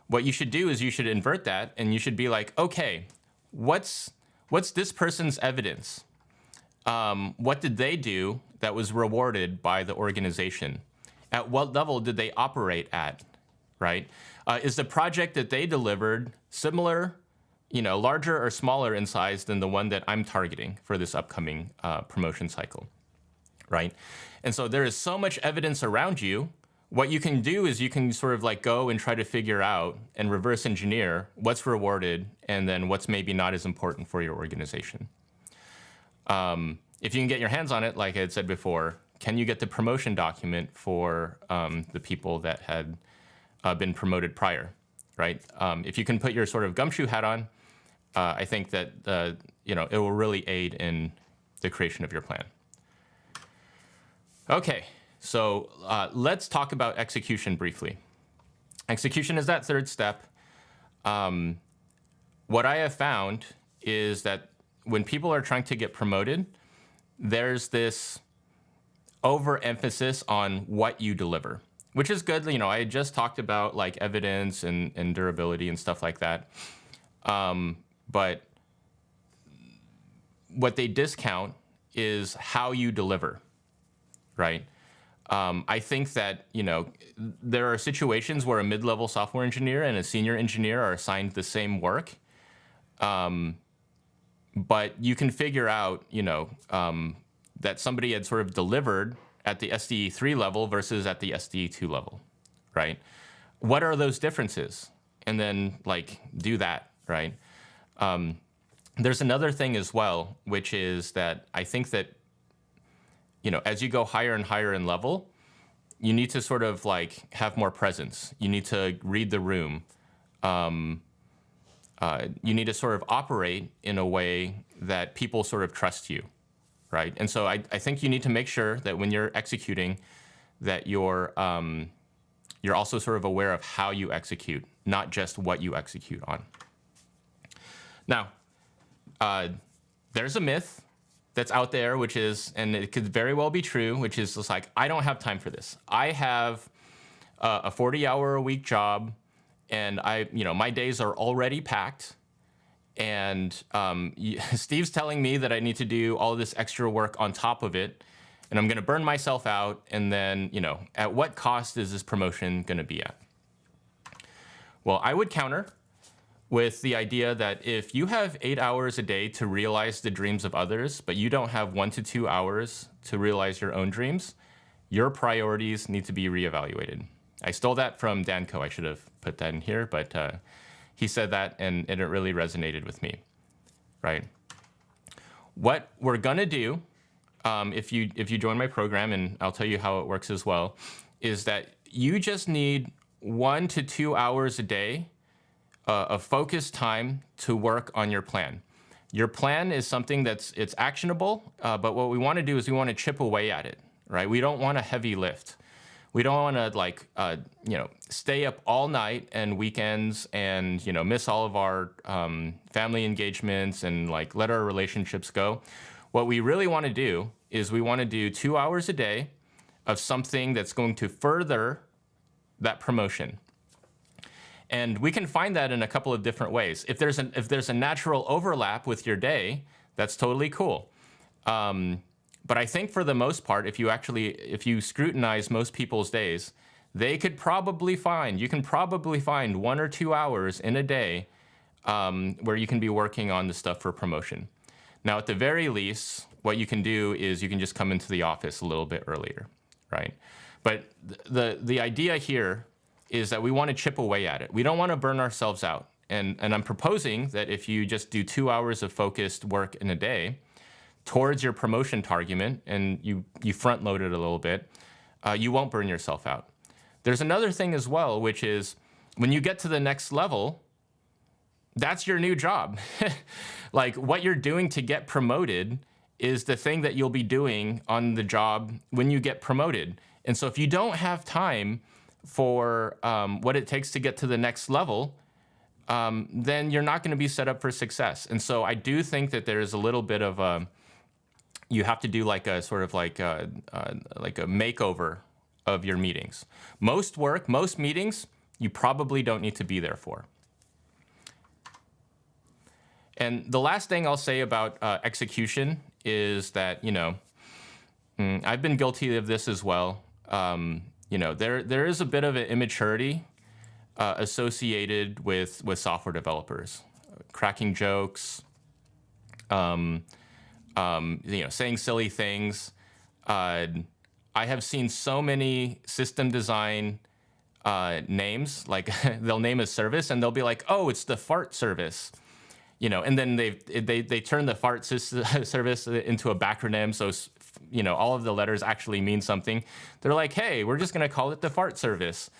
what you should do is you should invert that and you should be like, okay, what's this person's evidence? What did they do that was rewarded by the organization? At what level did they operate at, right? Is the project that they delivered similar, larger or smaller in size than the one that I'm targeting for this upcoming promotion cycle, right? And so there is so much evidence around you. what you can do is you can sort of like go and try to figure out and reverse engineer what's rewarded and then what's maybe not as important for your organization. If you can get your hands on it, like I had said before, can you get the promotion document for the people that had been promoted prior, right? If you can put your sort of gumshoe hat on, I think that it will really aid in the creation of your plan. Okay, so let's talk about execution briefly. Execution is that third step. What I have found is that when people are trying to get promoted, there's this overemphasis on what you deliver, which is good. I just talked about like evidence and durability and stuff like that. But what they discount is how you deliver, right? I think that, there are situations where a mid-level software engineer and a senior engineer are assigned the same work. But you can figure out, that somebody had sort of delivered at the SDE 3 level versus at the SDE 2 level, right? What are those differences? And then do that, right? There's another thing as well, which is that I think that, as you go higher and higher in level, you need to sort of have more presence. You need to read the room. You need to sort of operate in a way that people sort of trust you, right? And so I think you need to make sure that when you're executing, that you're also sort of aware of how you execute, not just what you execute on. Now, there's a myth that's out there, which is, and it could very well be true, which is just I don't have time for this. I have a 40-hour-a-week job, and my days are already packed. And Steve's telling me that I need to do all this extra work on top of it, and I'm going to burn myself out. And then, at what cost is this promotion going to be at? Well, I would counter with the idea that if you have 8 hours a day to realize the dreams of others, but you don't have 1 to 2 hours to realize your own dreams, your priorities need to be reevaluated. I stole that from Danco. I should have put that in here, but he said that, and it really resonated with me, right? What we're gonna do, if you join my program, and I'll tell you how it works as well, is that you just need 1 to 2 hours a day of focused time to work on your plan. Your plan is something it's actionable, but what we want to do is we want to chip away at it, right? We don't want a heavy lift. We don't want to stay up all night and weekends and miss all of our family engagements and let our relationships go. What we really want to do is we want to do 2 hours a day of something that's going to further that promotion. And we can find that in a couple of different ways. If there's a natural overlap with your day, that's totally cool. But I think for the most part, if you scrutinize most people's days, you can probably find 1 or 2 hours in a day where you can be working on the stuff for promotion. Now, at the very least, what you can do is you can just come into the office a little bit earlier, right? But the idea here is that we want to chip away at it. We don't want to burn ourselves out. And I'm proposing that if you just do 2 hours of focused work in a day towards your promotion target, and you front load it a little bit, you won't burn yourself out. There's another thing as well, which is when you get to the next level, that's your new job. What you're doing to get promoted is the thing that you'll be doing on the job when you get promoted. And so if you don't have time for what it takes to get to the next level, then you're not going to be set up for success. And so I do think that there is a little bit of you have to do a sort of a makeover of your meetings. Most meetings, you probably don't need to be there for. And the last thing I'll say about execution is that, I've been guilty of this as well. There is a bit of an immaturity associated with software developers, cracking jokes, saying silly things. I have seen so many system design names, like they'll name a service and they'll be like, oh, it's the fart service, and then they turn the fart service into a backronym. So, all of the letters actually mean something. They're like, hey, we're just going to call it the fart service.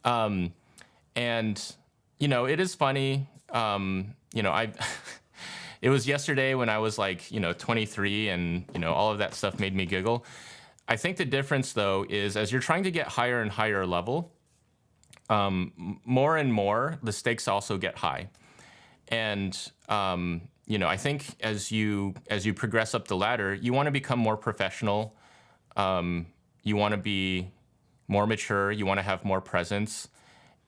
And, it is funny. It was yesterday when I was like, 23 and, all of that stuff made me giggle. I think the difference, though, is as you're trying to get higher and higher level, more and more, the stakes also get high. And, I think as you progress up the ladder, you want to become more professional. You want to be more mature. You want to have more presence.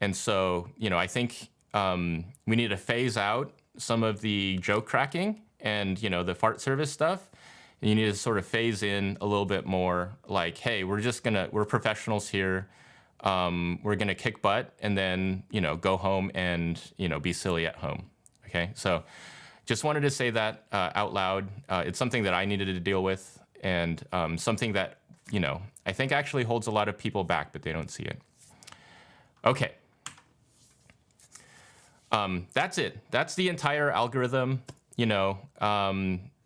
And so, I think we need to phase out some of the joke cracking and, the fart service stuff. And you need to sort of phase in a little bit more like, hey, we're professionals here. We're going to kick butt and then, go home and, be silly at home. Okay. So just wanted to say that out loud. It's something that I needed to deal with and something that, I think actually holds a lot of people back, but they don't see it. Okay. That's it. That's the entire algorithm.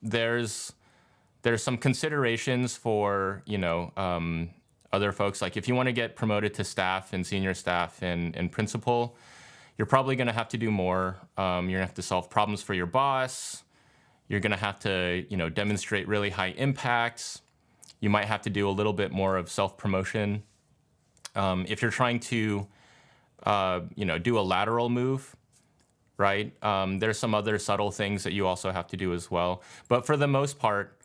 There's some considerations for, other folks. Like if you want to get promoted to staff and senior staff and principal, you're probably going to have to do more. You're going to have to solve problems for your boss. You're going to have to, demonstrate really high impacts. You might have to do a little bit more of self-promotion. If you're trying to, do a lateral move, right? There's some other subtle things that you also have to do as well. But for the most part,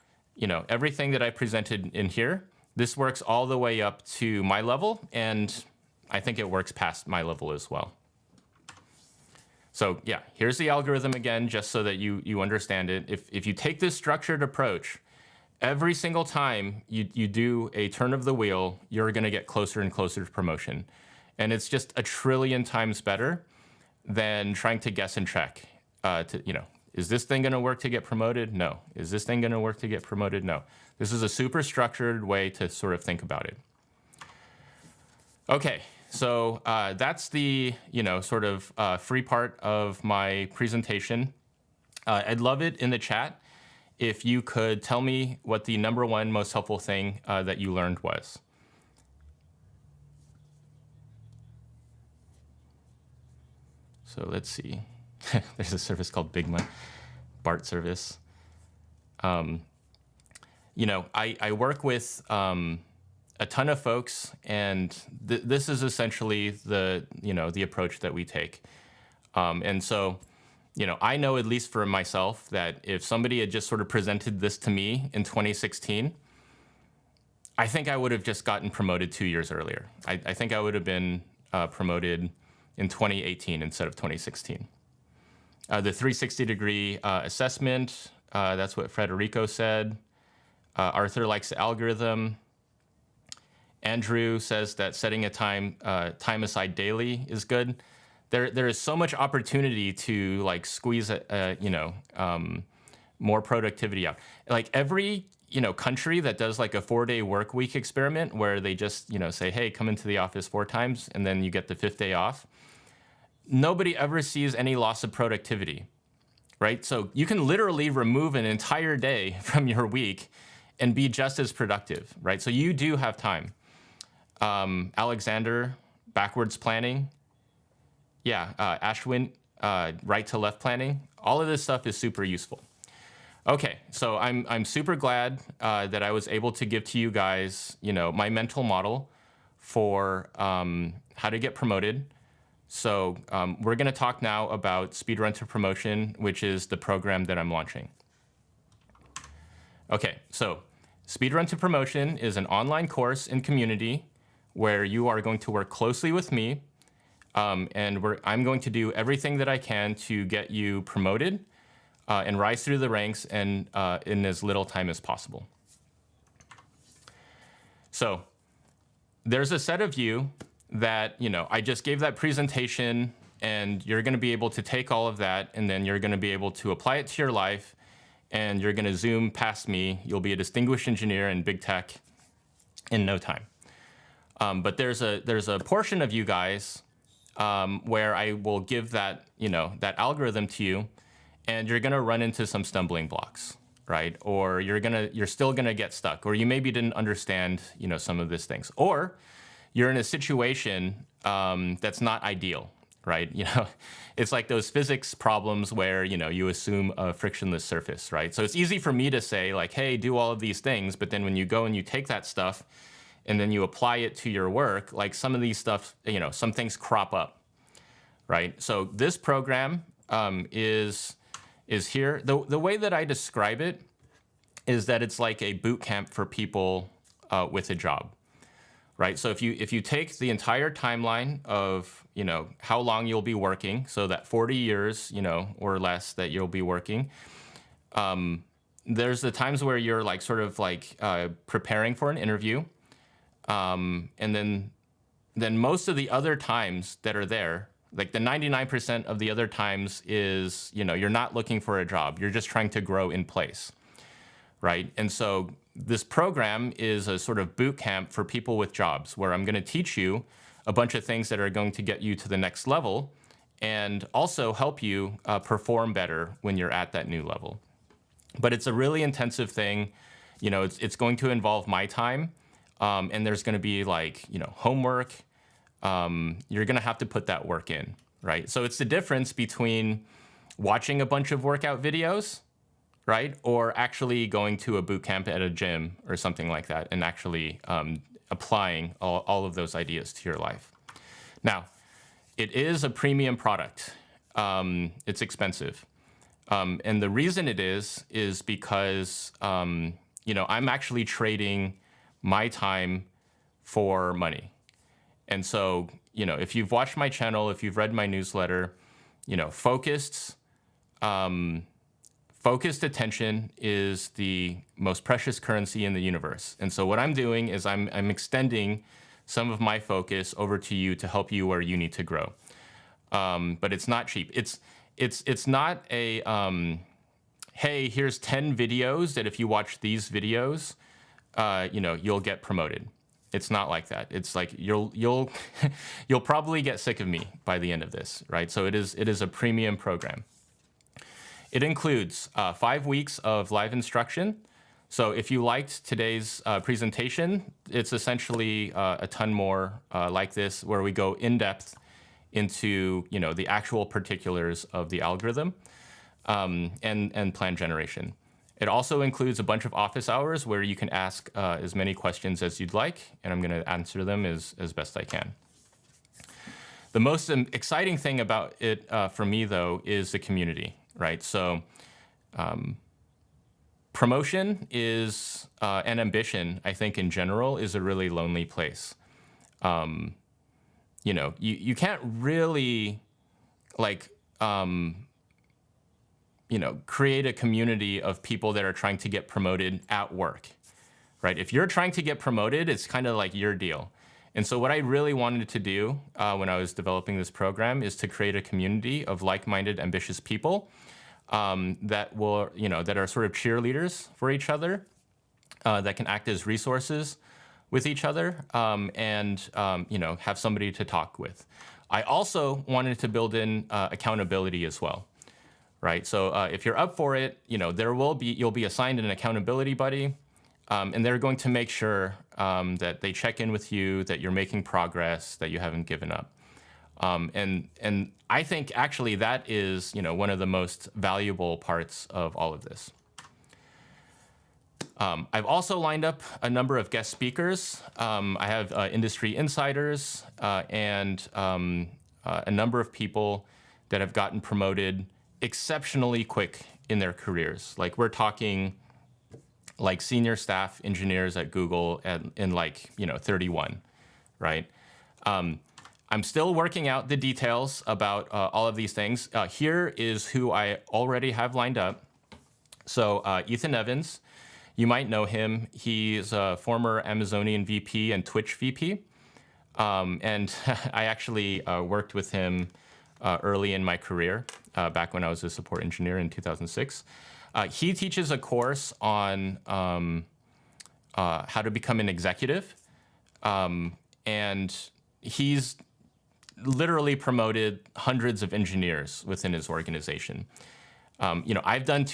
everything that I presented in here, this works all the way up to my level, and I think it works past my level as well. So yeah, here's the algorithm again, just so that you understand it. If you take this structured approach, every single time you do a turn of the wheel, you're going to get closer and closer to promotion. And it's just a trillion times better than trying to guess and check. Is this thing going to work to get promoted? No. Is this thing going to work to get promoted? No. This is a super structured way to sort of think about it. Okay, so that's the sort of free part of my presentation. I'd love it in the chat if you could tell me what the number one most helpful thing that you learned was. So let's see. There's a service called Bigma, BART service. I work with a ton of folks, and this is essentially the approach that we take. And so, I know at least for myself that if somebody had just sort of presented this to me in 2016, I think I would have just gotten promoted 2 years earlier. I think I would have been promoted in 2018 instead of 2016. The 360-degree assessment, that's what Federico said. Arthur likes the algorithm. Andrew says that setting a time aside daily is good. There is so much opportunity to like squeeze more productivity out. Like every country that does like a 4-day work week experiment where they just say, hey, come into the office 4 times and then you get the 5th day off. Nobody ever sees any loss of productivity, right? So you can literally remove an entire day from your week and be just as productive, right? So you do have time. Alexander, backwards planning. Yeah, Ashwin, right to left planning. All of this stuff is super useful. Okay, so I'm super glad that I was able to give to you guys, my mental model for how to get promoted. So we're going to talk now about Speedrun to Promotion, which is the program that I'm launching. Okay, so Speedrun to Promotion is an online course and community where you are going to work closely with me, and I'm going to do everything that I can to get you promoted and rise through the ranks and in as little time as possible. So there's a set of you that, I just gave that presentation, and you're going to be able to take all of that, and then you're going to be able to apply it to your life, and you're going to zoom past me. You'll be a distinguished engineer in big tech, in no time. But there's a portion of you guys where I will give that that algorithm to you, and you're gonna run into some stumbling blocks, right? Or you're still gonna get stuck, or you maybe didn't understand some of these things, or you're in a situation that's not ideal, right? It's like those physics problems where you assume a frictionless surface, right? So it's easy for me to say like, hey, do all of these things, but then when you go and you take that stuff and then you apply it to your work, like some of these stuff, some things crop up, right? So this program is here. The way that I describe it is that it's like a boot camp for people with a job, right? So if you take the entire timeline of how long you'll be working, so that 40 years or less that you'll be working, there's the times where you're like sort of like preparing for an interview, and then most of the other times that are there, like the 99% of the other times is you're not looking for a job, you're just trying to grow in place, right? And so this program is a sort of boot camp for people with jobs, where I'm going to teach you a bunch of things that are going to get you to the next level and also help you perform better when you're at that new level. But it's a really intensive thing. It's going to involve my time, and there's going to be like homework. You're going to have to put that work in, right? So it's the difference between watching a bunch of workout videos, right, or actually going to a boot camp at a gym or something like that and actually applying all of those ideas to your life. Now, it is a premium product. It's expensive. And the reason it is because, I'm actually trading my time for money. And so, if you've watched my channel, if you've read my newsletter, focused attention is the most precious currency in the universe. And so what I'm doing is I'm extending some of my focus over to you to help you where you need to grow. But it's not cheap. It's not a, hey, here's 10 videos that if you watch these videos, you'll get promoted. It's not like that. It's like you'll you'll probably get sick of me by the end of this, right? So it is a premium program. It includes 5 weeks of live instruction. So if you liked today's presentation, it's essentially a ton more like this, where we go in depth into the actual particulars of the algorithm and plan generation. It also includes a bunch of office hours where you can ask as many questions as you'd like, and I'm going to answer them as best I can. The most exciting thing about it for me, though, is the community, right? So promotion is, and ambition, I think in general, is a really lonely place. You can't really, like, create a community of people that are trying to get promoted at work, right? If you're trying to get promoted, it's kind of like your deal. And so what I really wanted to do when I was developing this program is to create a community of like-minded, ambitious people that are sort of cheerleaders for each other, that can act as resources with each other, and have somebody to talk with. I also wanted to build in accountability as well. Right, so if you're up for it, you'll be assigned an accountability buddy, and they're going to make sure that they check in with you, that you're making progress, that you haven't given up. And I think actually that is one of the most valuable parts of all of this. I've also lined up a number of guest speakers. I have industry insiders and a number of people that have gotten promoted exceptionally quick in their careers. Like we're talking like senior staff engineers at Google in like 31, right? I'm still working out the details about all of these things. Here is who I already have lined up. So Ethan Evans, you might know him. He's a former Amazonian VP and Twitch VP. And I actually worked with him early in my career, back when I was a support engineer in 2006. He teaches a course on how to become an executive. And he's literally promoted hundreds of engineers within his organization. I've done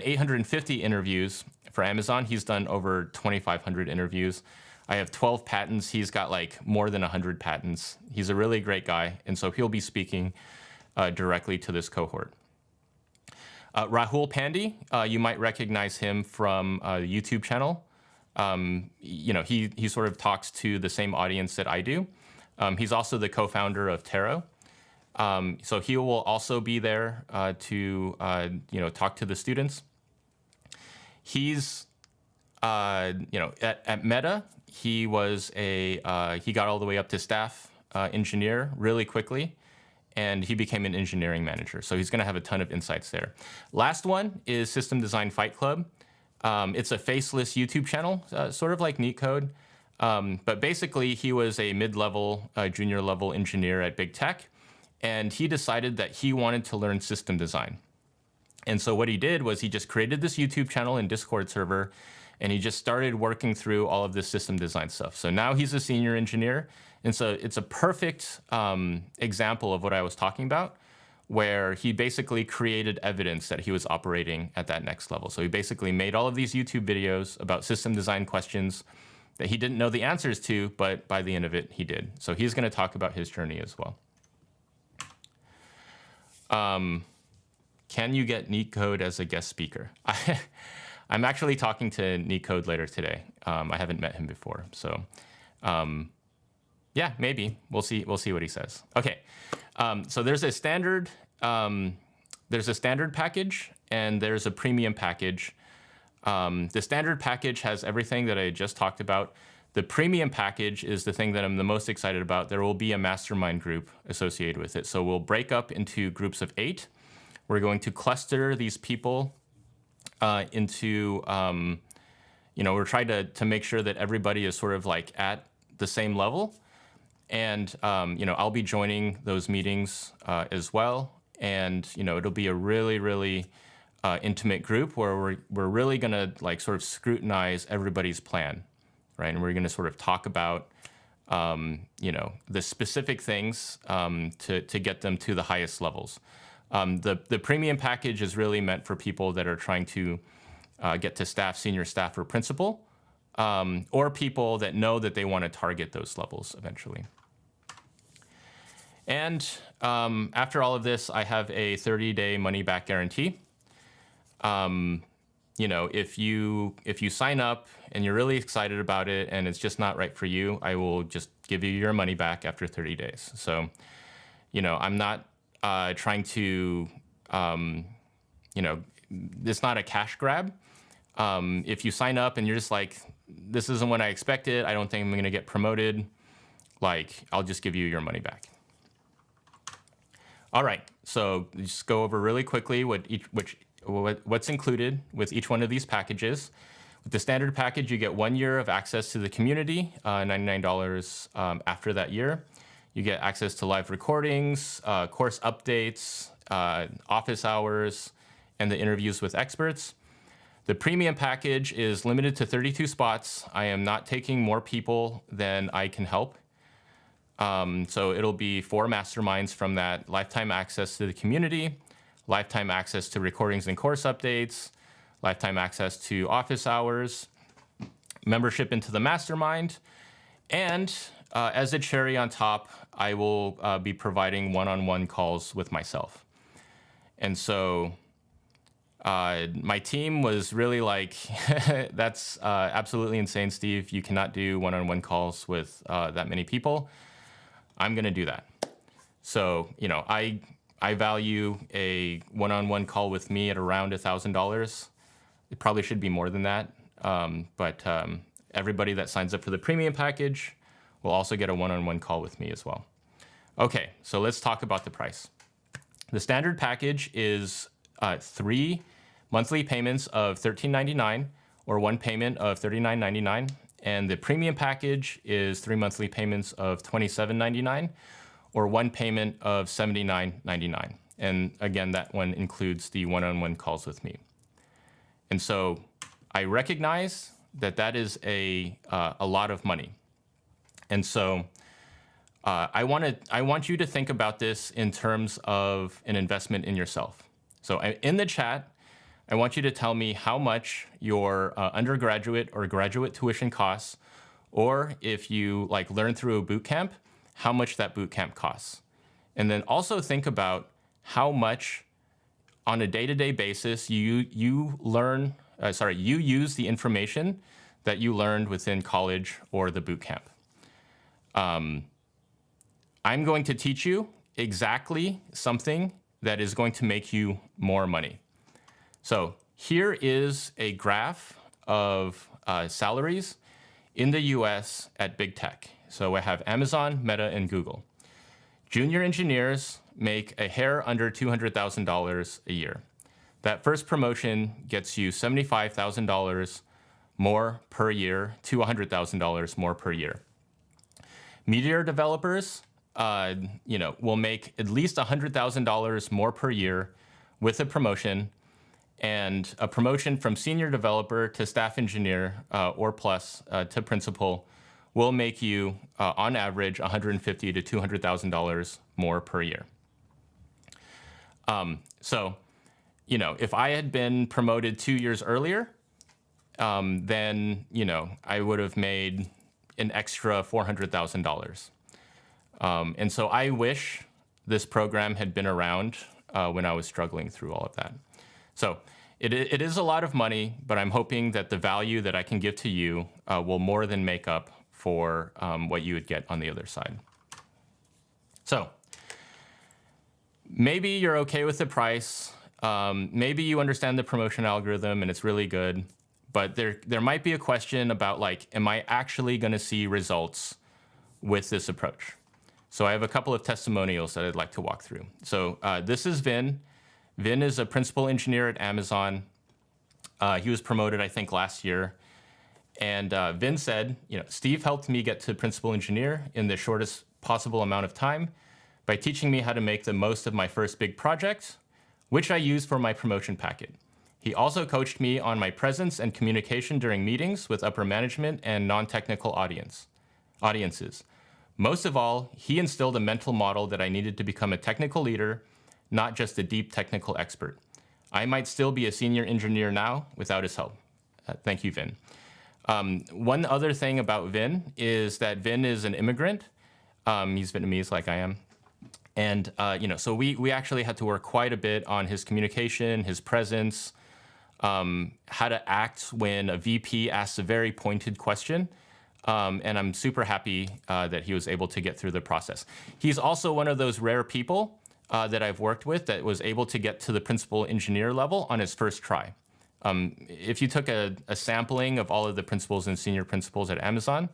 850 interviews for Amazon. He's done over 2,500 interviews. I have 12 patents. He's got like more than 100 patents. He's a really great guy. And so he'll be speaking directly to this cohort. Rahul Pandey, you might recognize him from the YouTube channel. He sort of talks to the same audience that I do. He's also the co-founder of Taro. So he will also be there to talk to the students. He's at Meta, he got all the way up to staff engineer really quickly, and he became an engineering manager. So he's going to have a ton of insights there. Last one is System Design Fight Club. It's a faceless YouTube channel, sort of like NeetCode. But basically, he was a mid-level, junior level engineer at big tech, and he decided that he wanted to learn system design. And so what he did was he just created this YouTube channel and Discord server, and he just started working through all of this system design stuff. So now he's a senior engineer. And so it's a perfect example of what I was talking about, where he basically created evidence that he was operating at that next level. So he basically made all of these YouTube videos about system design questions that he didn't know the answers to, but by the end of it, he did. So he's going to talk about his journey as well. Can you get NeetCode as a guest speaker? I'm actually talking to NeetCode later today. I haven't met him before, so yeah, maybe we'll see what he says. Okay, so there's a standard package and there's a premium package. The standard package has everything that I just talked about. The premium package is the thing that I'm the most excited about. There will be a mastermind group associated with it. So we'll break up into groups of 8. We're going to cluster these people into, we're trying to make sure that everybody is sort of like at the same level. And, I'll be joining those meetings as well. And, it'll be a really, really intimate group where we're really going to like sort of scrutinize everybody's plan, right? And we're going to sort of talk about, the specific things to get them to the highest levels. The premium package is really meant for people that are trying to get to staff, senior staff, or principal, or people that know that they want to target those levels eventually. And after all of this, I have a 30-day money-back guarantee. If you sign up and you're really excited about it and it's just not right for you, I will just give you your money back after 30 days. So, I'm not trying to, it's not a cash grab. If you sign up and you're just like, this isn't what I expected, I don't think I'm going to get promoted, like, I'll just give you your money back. All right, so just go over really quickly what's included with each one of these packages. With the standard package, you get 1 year of access to the community, $99 after that year. You get access to live recordings, course updates, office hours, and the interviews with experts. The premium package is limited to 32 spots. I am not taking more people than I can help. So it'll be 4 masterminds from that: lifetime access to the community, lifetime access to recordings and course updates, lifetime access to office hours, membership into the mastermind, and as a cherry on top, I will be providing one-on-one calls with myself. And so my team was really like, that's absolutely insane, Steve. You cannot do one-on-one calls with that many people. I'm going to do that. So, I value a one-on-one call with me at around $1,000. It probably should be more than that. But everybody that signs up for the premium package will also get a one-on-one call with me as well. Okay, so let's talk about the price. The standard package is 3 monthly payments of $13.99 or 1 payment of $39.99. And the premium package is 3 monthly payments of $27.99 or 1 payment of $79.99. And again, that one includes the one-on-one calls with me. And so I recognize that that is a lot of money. And so I want you to think about this in terms of an investment in yourself. So in the chat, I want you to tell me how much your undergraduate or graduate tuition costs, or if you like learn through a boot camp, how much that boot camp costs. And then also think about how much on a day-to-day basis you use the information that you learned within college or the boot camp. I'm going to teach you exactly something that is going to make you more money. So here is a graph of salaries in the US at big tech. So I have Amazon, Meta, and Google. Junior engineers make a hair under $200,000 a year. That first promotion gets you $75,000 more per year to $100,000 more per year. Meteor developers, will make at least $100,000 more per year with a promotion, and a promotion from senior developer to staff engineer or plus to principal will make you, on average, $150,000 to $200,000 more per year. If I had been promoted 2 years earlier, then I would have made an extra $400,000. And so I wish this program had been around when I was struggling through all of that. So it is a lot of money, but I'm hoping that the value that I can give to you will more than make up for what you would get on the other side. So maybe you're okay with the price. Maybe you understand the promotion algorithm and it's really good, but there might be a question about am I actually going to see results with this approach? So I have a couple of testimonials that I'd like to walk through. So this is Vin. Vin is a principal engineer at Amazon. He was promoted, I think, last year. And Vin said, Steve helped me get to principal engineer in the shortest possible amount of time by teaching me how to make the most of my first big project, which I use for my promotion packet. He also coached me on my presence and communication during meetings with upper management and non-technical audiences. Most of all, he instilled a mental model that I needed to become a technical leader, not just a deep technical expert. I might still be a senior engineer now without his help. Thank you, Vin. One other thing about Vin is that Vin is an immigrant. He's Vietnamese like I am. And, so we actually had to work quite a bit on his communication, his presence, how to act when a VP asks a very pointed question. And I'm super happy that he was able to get through the process. He's also one of those rare people that I've worked with that was able to get to the principal engineer level on his first try. If you took a sampling of all of the principals and senior principals at Amazon,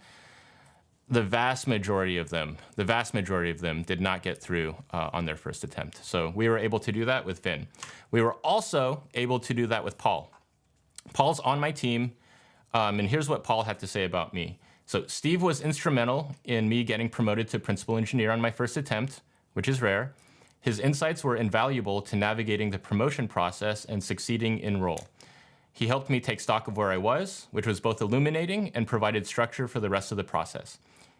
the vast majority of them did not get through on their first attempt. So we were able to do that with Vin. We were also able to do that with Paul. Paul's on my team, and here's what Paul had to say about me. So Steve was instrumental in me getting promoted to principal engineer on my first attempt, which is rare. His insights were invaluable to navigating the promotion process and succeeding in role. He helped me take stock of where I was, which was both illuminating and provided structure for the rest of the process.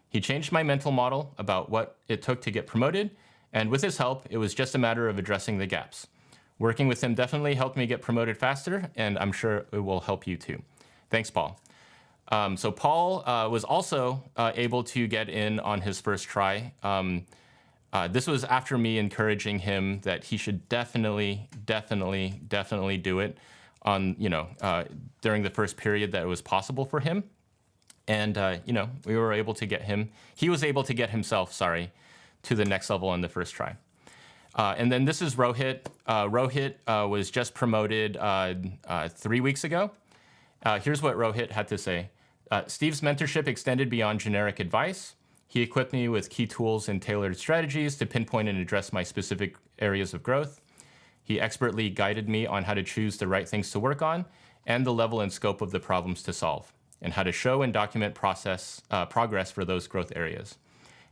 He changed my mental model about what it took to get promoted, and with his help, it was just a matter of addressing the gaps. Working with him definitely helped me get promoted faster, and I'm sure it will help you too. Thanks, Paul. So Paul was also able to get in on his first try. This was after me encouraging him that he should definitely do it on, during the first period that it was possible for him. And, we were able to get him, he was able to get himself, to the next level on the first try. And then this is Rohit. Rohit was just promoted 3 weeks ago. Here's what Rohit had to say. Steve's mentorship extended beyond generic advice. He equipped me with key tools and tailored strategies to pinpoint and address my specific areas of growth. He expertly guided me on how to choose the right things to work on and the level and scope of the problems to solve, and how to show and document progress for those growth areas.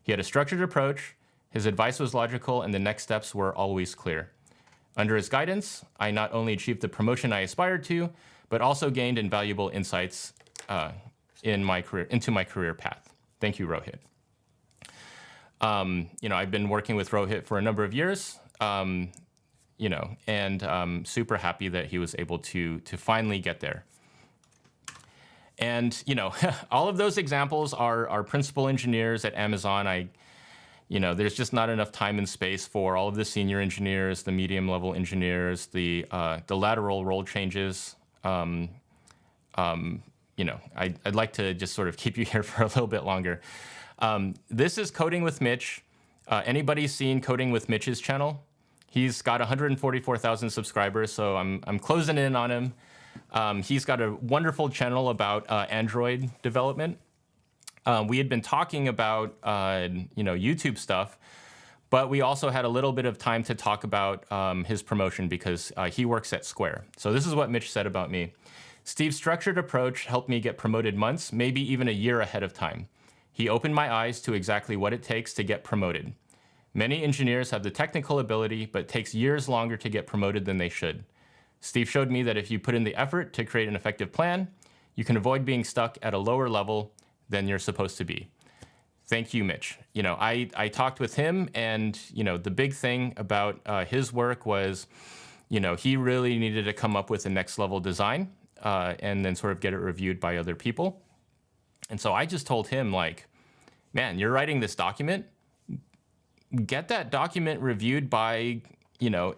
He had a structured approach, his advice was logical, and the next steps were always clear. Under his guidance, I not only achieved the promotion I aspired to, but also gained invaluable insights into my career path. Thank you, Rohit. I've been working with Rohit for a number of years, and super happy that he was able to finally get there. And, all of those examples are principal engineers at Amazon. There's just not enough time and space for all of the senior engineers, the medium level engineers, the lateral role changes. I'd like to just sort of keep you here for a little bit longer. This is Coding with Mitch. Anybody seen Coding with Mitch's channel? He's got 144,000 subscribers, so I'm closing in on him. He's got a wonderful channel about Android development. We had been talking about YouTube stuff, but we also had a little bit of time to talk about his promotion because he works at Square. So this is what Mitch said about me. Steve's structured approach helped me get promoted months, maybe even a year ahead of time. He opened my eyes to exactly what it takes to get promoted. Many engineers have the technical ability, but it takes years longer to get promoted than they should. Steve showed me that if you put in the effort to create an effective plan, you can avoid being stuck at a lower level than you're supposed to be. Thank you, Mitch. I talked with him, and the big thing about his work was, he really needed to come up with a next level design and then sort of get it reviewed by other people. And so I just told him, like, man, you're writing this document, get that document reviewed by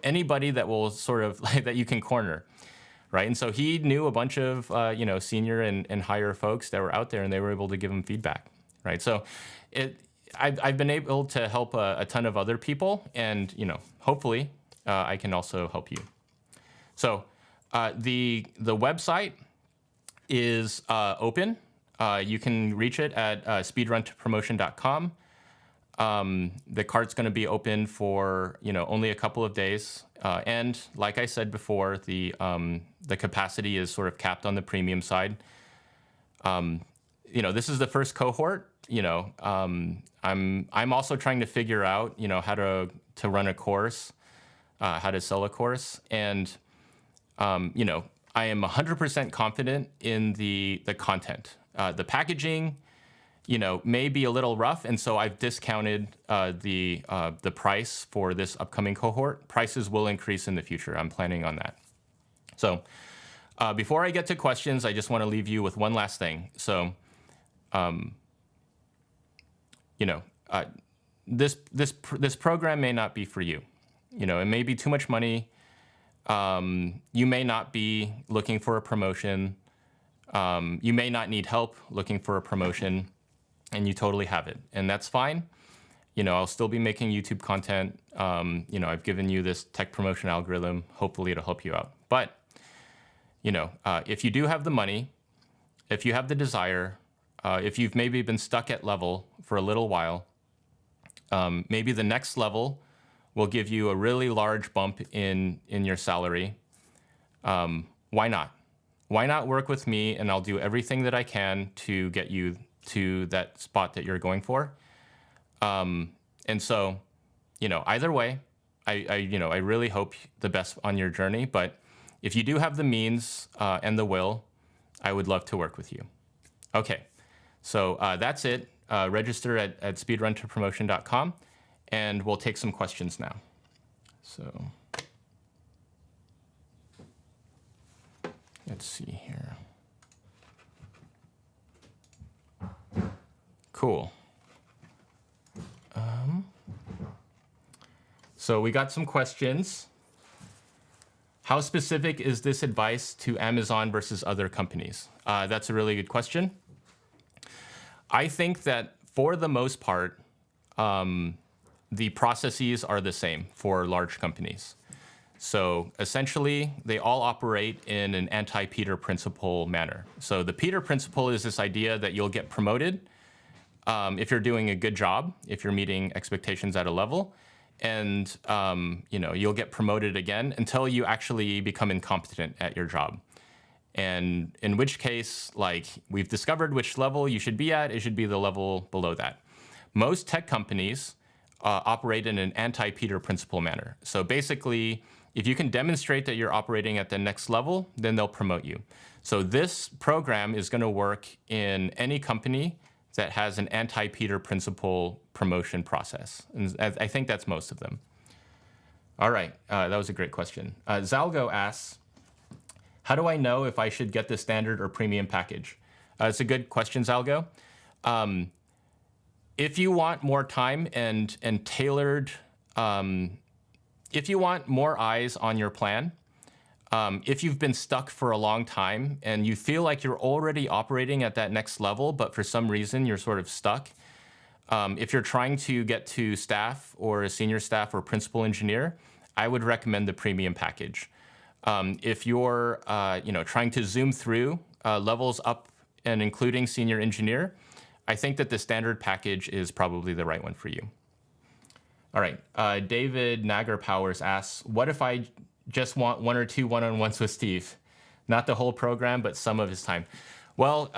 anybody that will sort of that you can corner, right? And so he knew a bunch of senior and higher folks that were out there, and they were able to give him feedback, right? So I've been able to help a ton of other people, and hopefully I can also help you. So the website is open. You can reach it at speedruntopromotion.com. The cart's going to be open for only a couple of days, and like I said before, the capacity is sort of capped on the premium side. This is the first cohort. I'm also trying to figure out how to run a course, how to sell a course, and I am 100% confident in the content. The packaging may be a little rough, and so I've discounted the price for this upcoming cohort. Prices will increase in the future. I'm planning on that. So before I get to questions, I just want to leave you with one last thing. So, this program may not be for you. It may be too much money. You may not be looking for a promotion. You may not need help looking for a promotion. And you totally have it, and that's fine. I'll still be making YouTube content. I've given you this tech promotion algorithm. Hopefully it'll help you out. But, if you do have the money, if you have the desire, if you've maybe been stuck at level for a little while, maybe the next level will give you a really large bump in your salary. Why not? Why not work with me, and I'll do everything that I can to get you to that spot that you're going for. And so, either way, I really hope the best on your journey. But if you do have the means and the will, I would love to work with you. Okay, so that's it. Register at speedruntopromotion.com, and we'll take some questions now. So let's see here. Cool. So we got some questions. How specific is this advice to Amazon versus other companies? That's a really good question. I think that for the most part, the processes are the same for large companies. So essentially, they all operate in an anti-Peter principle manner. So the Peter principle is this idea that you'll get promoted if you're doing a good job, if you're meeting expectations at a level, and you'll get promoted again until you actually become incompetent at your job. And in which case, like, we've discovered which level you should be at, it should be the level below that. Most tech companies operate in an anti-Peter principle manner. So basically, If you can demonstrate that you're operating at the next level, then they'll promote you. So this program is going to work in any company that has an anti-Peter principle promotion process. And I think that's most of them. All right, that was a great question. Zalgo asks, how do I know if I should get the standard or premium package? It's a good question, Zalgo. If you want more time and tailored, if you want more eyes on your plan, if you've been stuck for a long time and you feel like you're already operating at that next level, but for some reason you're sort of stuck, if you're trying to get to staff or a senior staff or principal engineer, I would recommend the premium package. If you're trying to zoom through levels up and including senior engineer, I think that the standard package is probably the right one for you. All right, David Nagar-Powers asks, what if I just want 1 or 2 one-on-ones with Steve? Not the whole program, but some of his time. Well,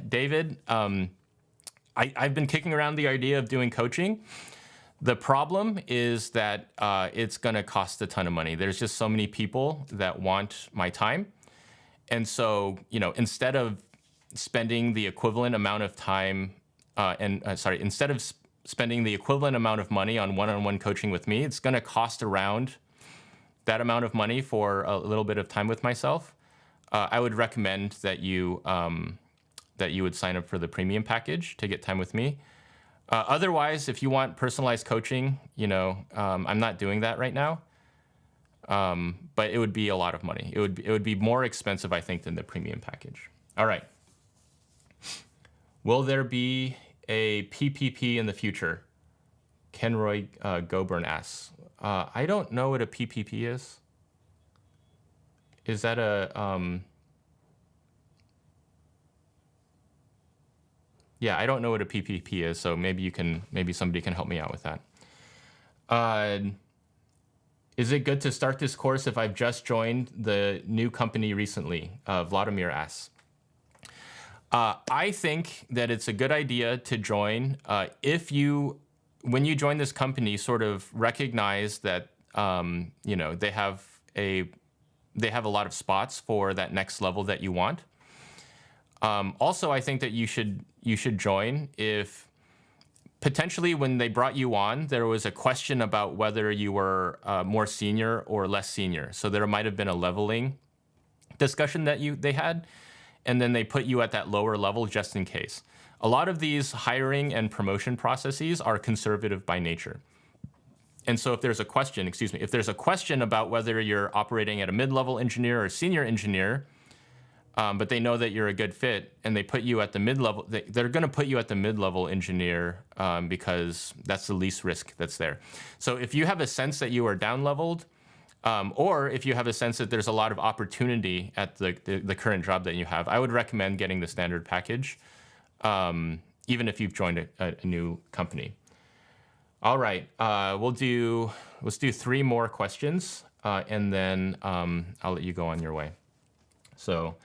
David, I've been kicking around the idea of doing coaching. The problem is that it's going to cost a ton of money. There's just so many people that want my time. And so, instead of spending the equivalent amount of time, instead of spending the equivalent amount of money on one-on-one coaching with me, it's going to cost around that amount of money for a little bit of time with myself. I would recommend that you would sign up for the premium package to get time with me. Otherwise, if you want personalized coaching, I'm not doing that right now. But it would be a lot of money. It would be more expensive, I think, than the premium package. All right. Will there be a PPP in the future? Kenroy Goburn asks. I don't know what a PPP is. Is that a... Yeah, I don't know what a PPP is, so maybe somebody can help me out with that. Is it good to start this course if I've just joined the new company recently? Vladimir asks. I think that it's a good idea to join when you join this company, sort of recognize that they have a lot of spots for that next level that you want. Also, I think that you should join if potentially when they brought you on, there was a question about whether you were more senior or less senior. So there might have been a leveling discussion that they had, and then they put you at that lower level just in case. A lot of these hiring and promotion processes are conservative by nature. And so if there's a question about whether you're operating at a mid-level engineer or senior engineer, but they know that you're a good fit, and they put you at the mid-level. They're going to put you at the mid-level engineer because that's the least risk that's there. So if you have a sense that you are down-leveled, or if you have a sense that there's a lot of opportunity at the current job that you have, I would recommend getting the standard package, even if you've joined a new company. All right, let's do 3 more questions, and then I'll let you go on your way. So.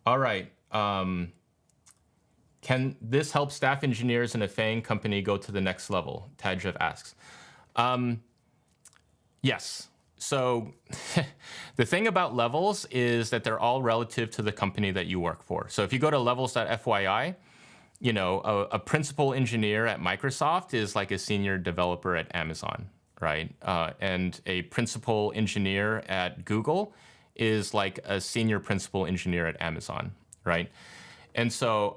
All right. Can this help staff engineers in a FAANG company go to the next level? Tadjev asks. Yes. So the thing about levels is that they're all relative to the company that you work for. So if you go to levels.fyi, a principal engineer at Microsoft is like a senior developer at Amazon, right? And a principal engineer at Google is like a senior principal engineer at Amazon, right? And so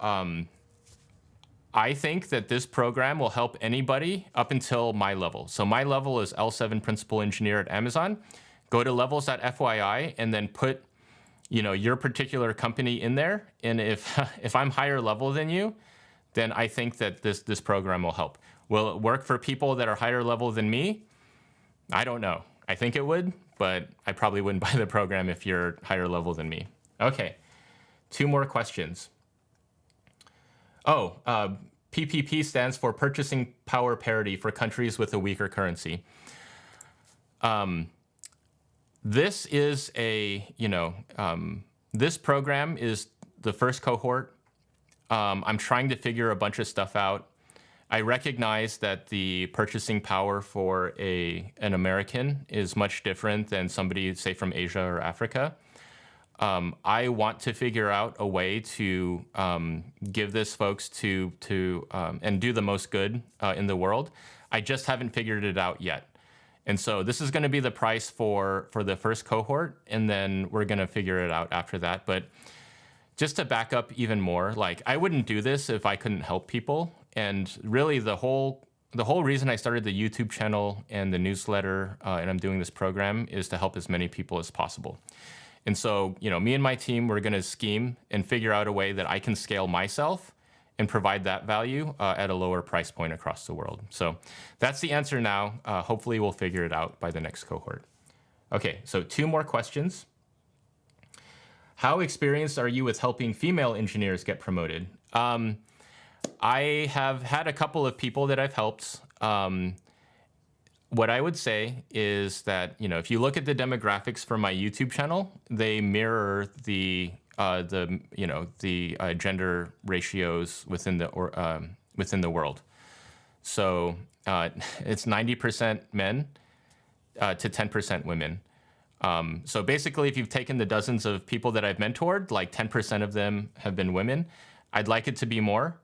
I think that this program will help anybody up until my level. So my level is L7 principal engineer at Amazon. Go to levels.fyi and then put, your particular company in there. And if I'm higher level than you, then I think that this program will help. Will it work for people that are higher level than me? I don't know. I think it would, but I probably wouldn't buy the program if you're higher level than me. Okay, 2 more questions. PPP stands for Purchasing Power Parity for countries with a weaker currency. This is this program is the first cohort. I'm trying to figure a bunch of stuff out. I recognize that the purchasing power for an American is much different than somebody, say, from Asia or Africa. I want to figure out a way to give this folks and do the most good in the world. I just haven't figured it out yet. And so this is going to be the price for the first cohort, and then we're going to figure it out after that. But just to back up even more, like, I wouldn't do this if I couldn't help people. And really the whole reason I started the YouTube channel and the newsletter and I'm doing this program is to help as many people as possible. And so, me and my team, we're going to scheme and figure out a way that I can scale myself and provide that value at a lower price point across the world. So that's the answer now. Hopefully we'll figure it out by the next cohort. Okay, so 2 more questions. How experienced are you with helping female engineers get promoted? I have had a couple of people that I've helped. What I would say is that, if you look at the demographics for my YouTube channel, they mirror the gender ratios within the world. So it's 90% men to 10% women. So basically, if you've taken the dozens of people that I've mentored, like 10% of them have been women. I'd like it to be more.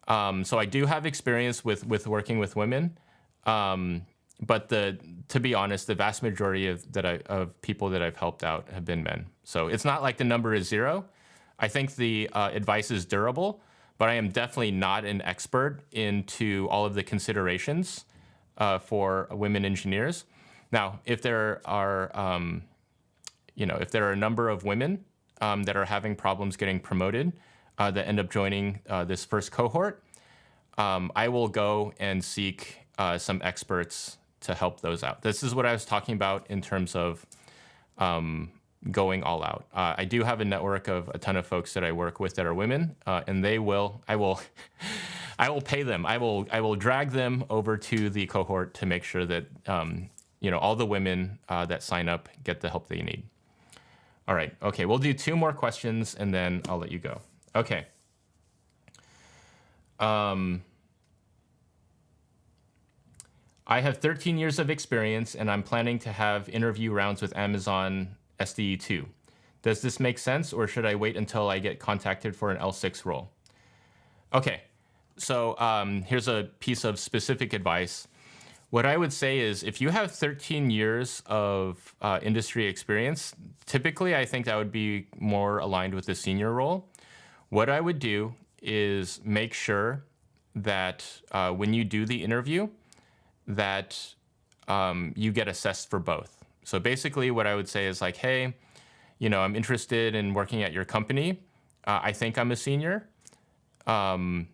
So I do have experience with working with women. But to be honest, the vast majority of people that I've helped out have been men. So it's not like the number is 0. I think the advice is durable, but I am definitely not an expert into all of the considerations for women engineers. Now, if there are, a number of women that are having problems getting promoted that end up joining this first cohort, I will go and seek some experts to help those out. This is what I was talking about in terms of going all out. I do have a network of a ton of folks that I work with that are women, and I will pay them. I will drag them over to the cohort to make sure that all the women that sign up get the help they need. All right. Okay. We'll do 2 more questions and then I'll let you go. Okay. I have 13 years of experience and I'm planning to have interview rounds with Amazon SDE2. Does this make sense, or should I wait until I get contacted for an L6 role? Okay, so here's a piece of specific advice. What I would say is, if you have 13 years of industry experience, typically I think that would be more aligned with the senior role. What I would do is make sure that when you do the interview, that you get assessed for both. So basically what I would say is like, hey, I'm interested in working at your company. I think I'm a senior. And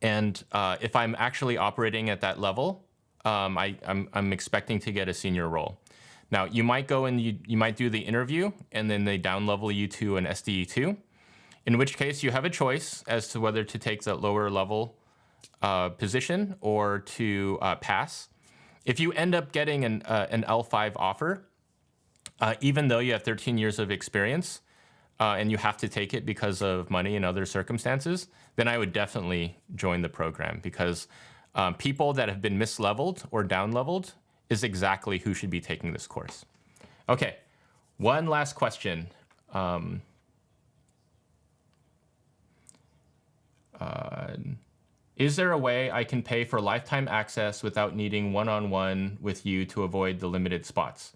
if I'm actually operating at that level, I'm expecting to get a senior role. Now, you might go and you might do the interview, and then they down level you to an SDE2, in which case you have a choice as to whether to take the lower level position or to pass. If you end up getting an L5 offer, even though you have 13 years of experience and you have to take it because of money and other circumstances, then I would definitely join the program, because people that have been misleveled or down-leveled is exactly who should be taking this course. Okay, one last question. Is there a way I can pay for lifetime access without needing one-on-one with you to avoid the limited spots?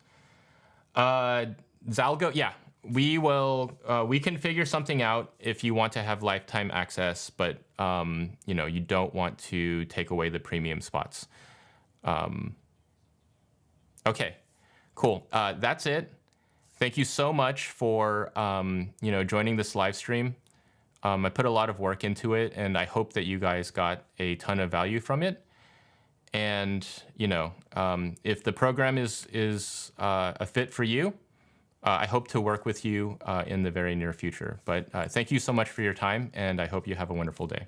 Zalgo, yeah, we can figure something out if you want to have lifetime access, but you don't want to take away the premium spots. Okay, cool. That's it. Thank you so much for joining this live stream. I put a lot of work into it, and I hope that you guys got a ton of value from it. And if the program is a fit for you, I hope to work with you in the very near future. But thank you so much for your time, and I hope you have a wonderful day.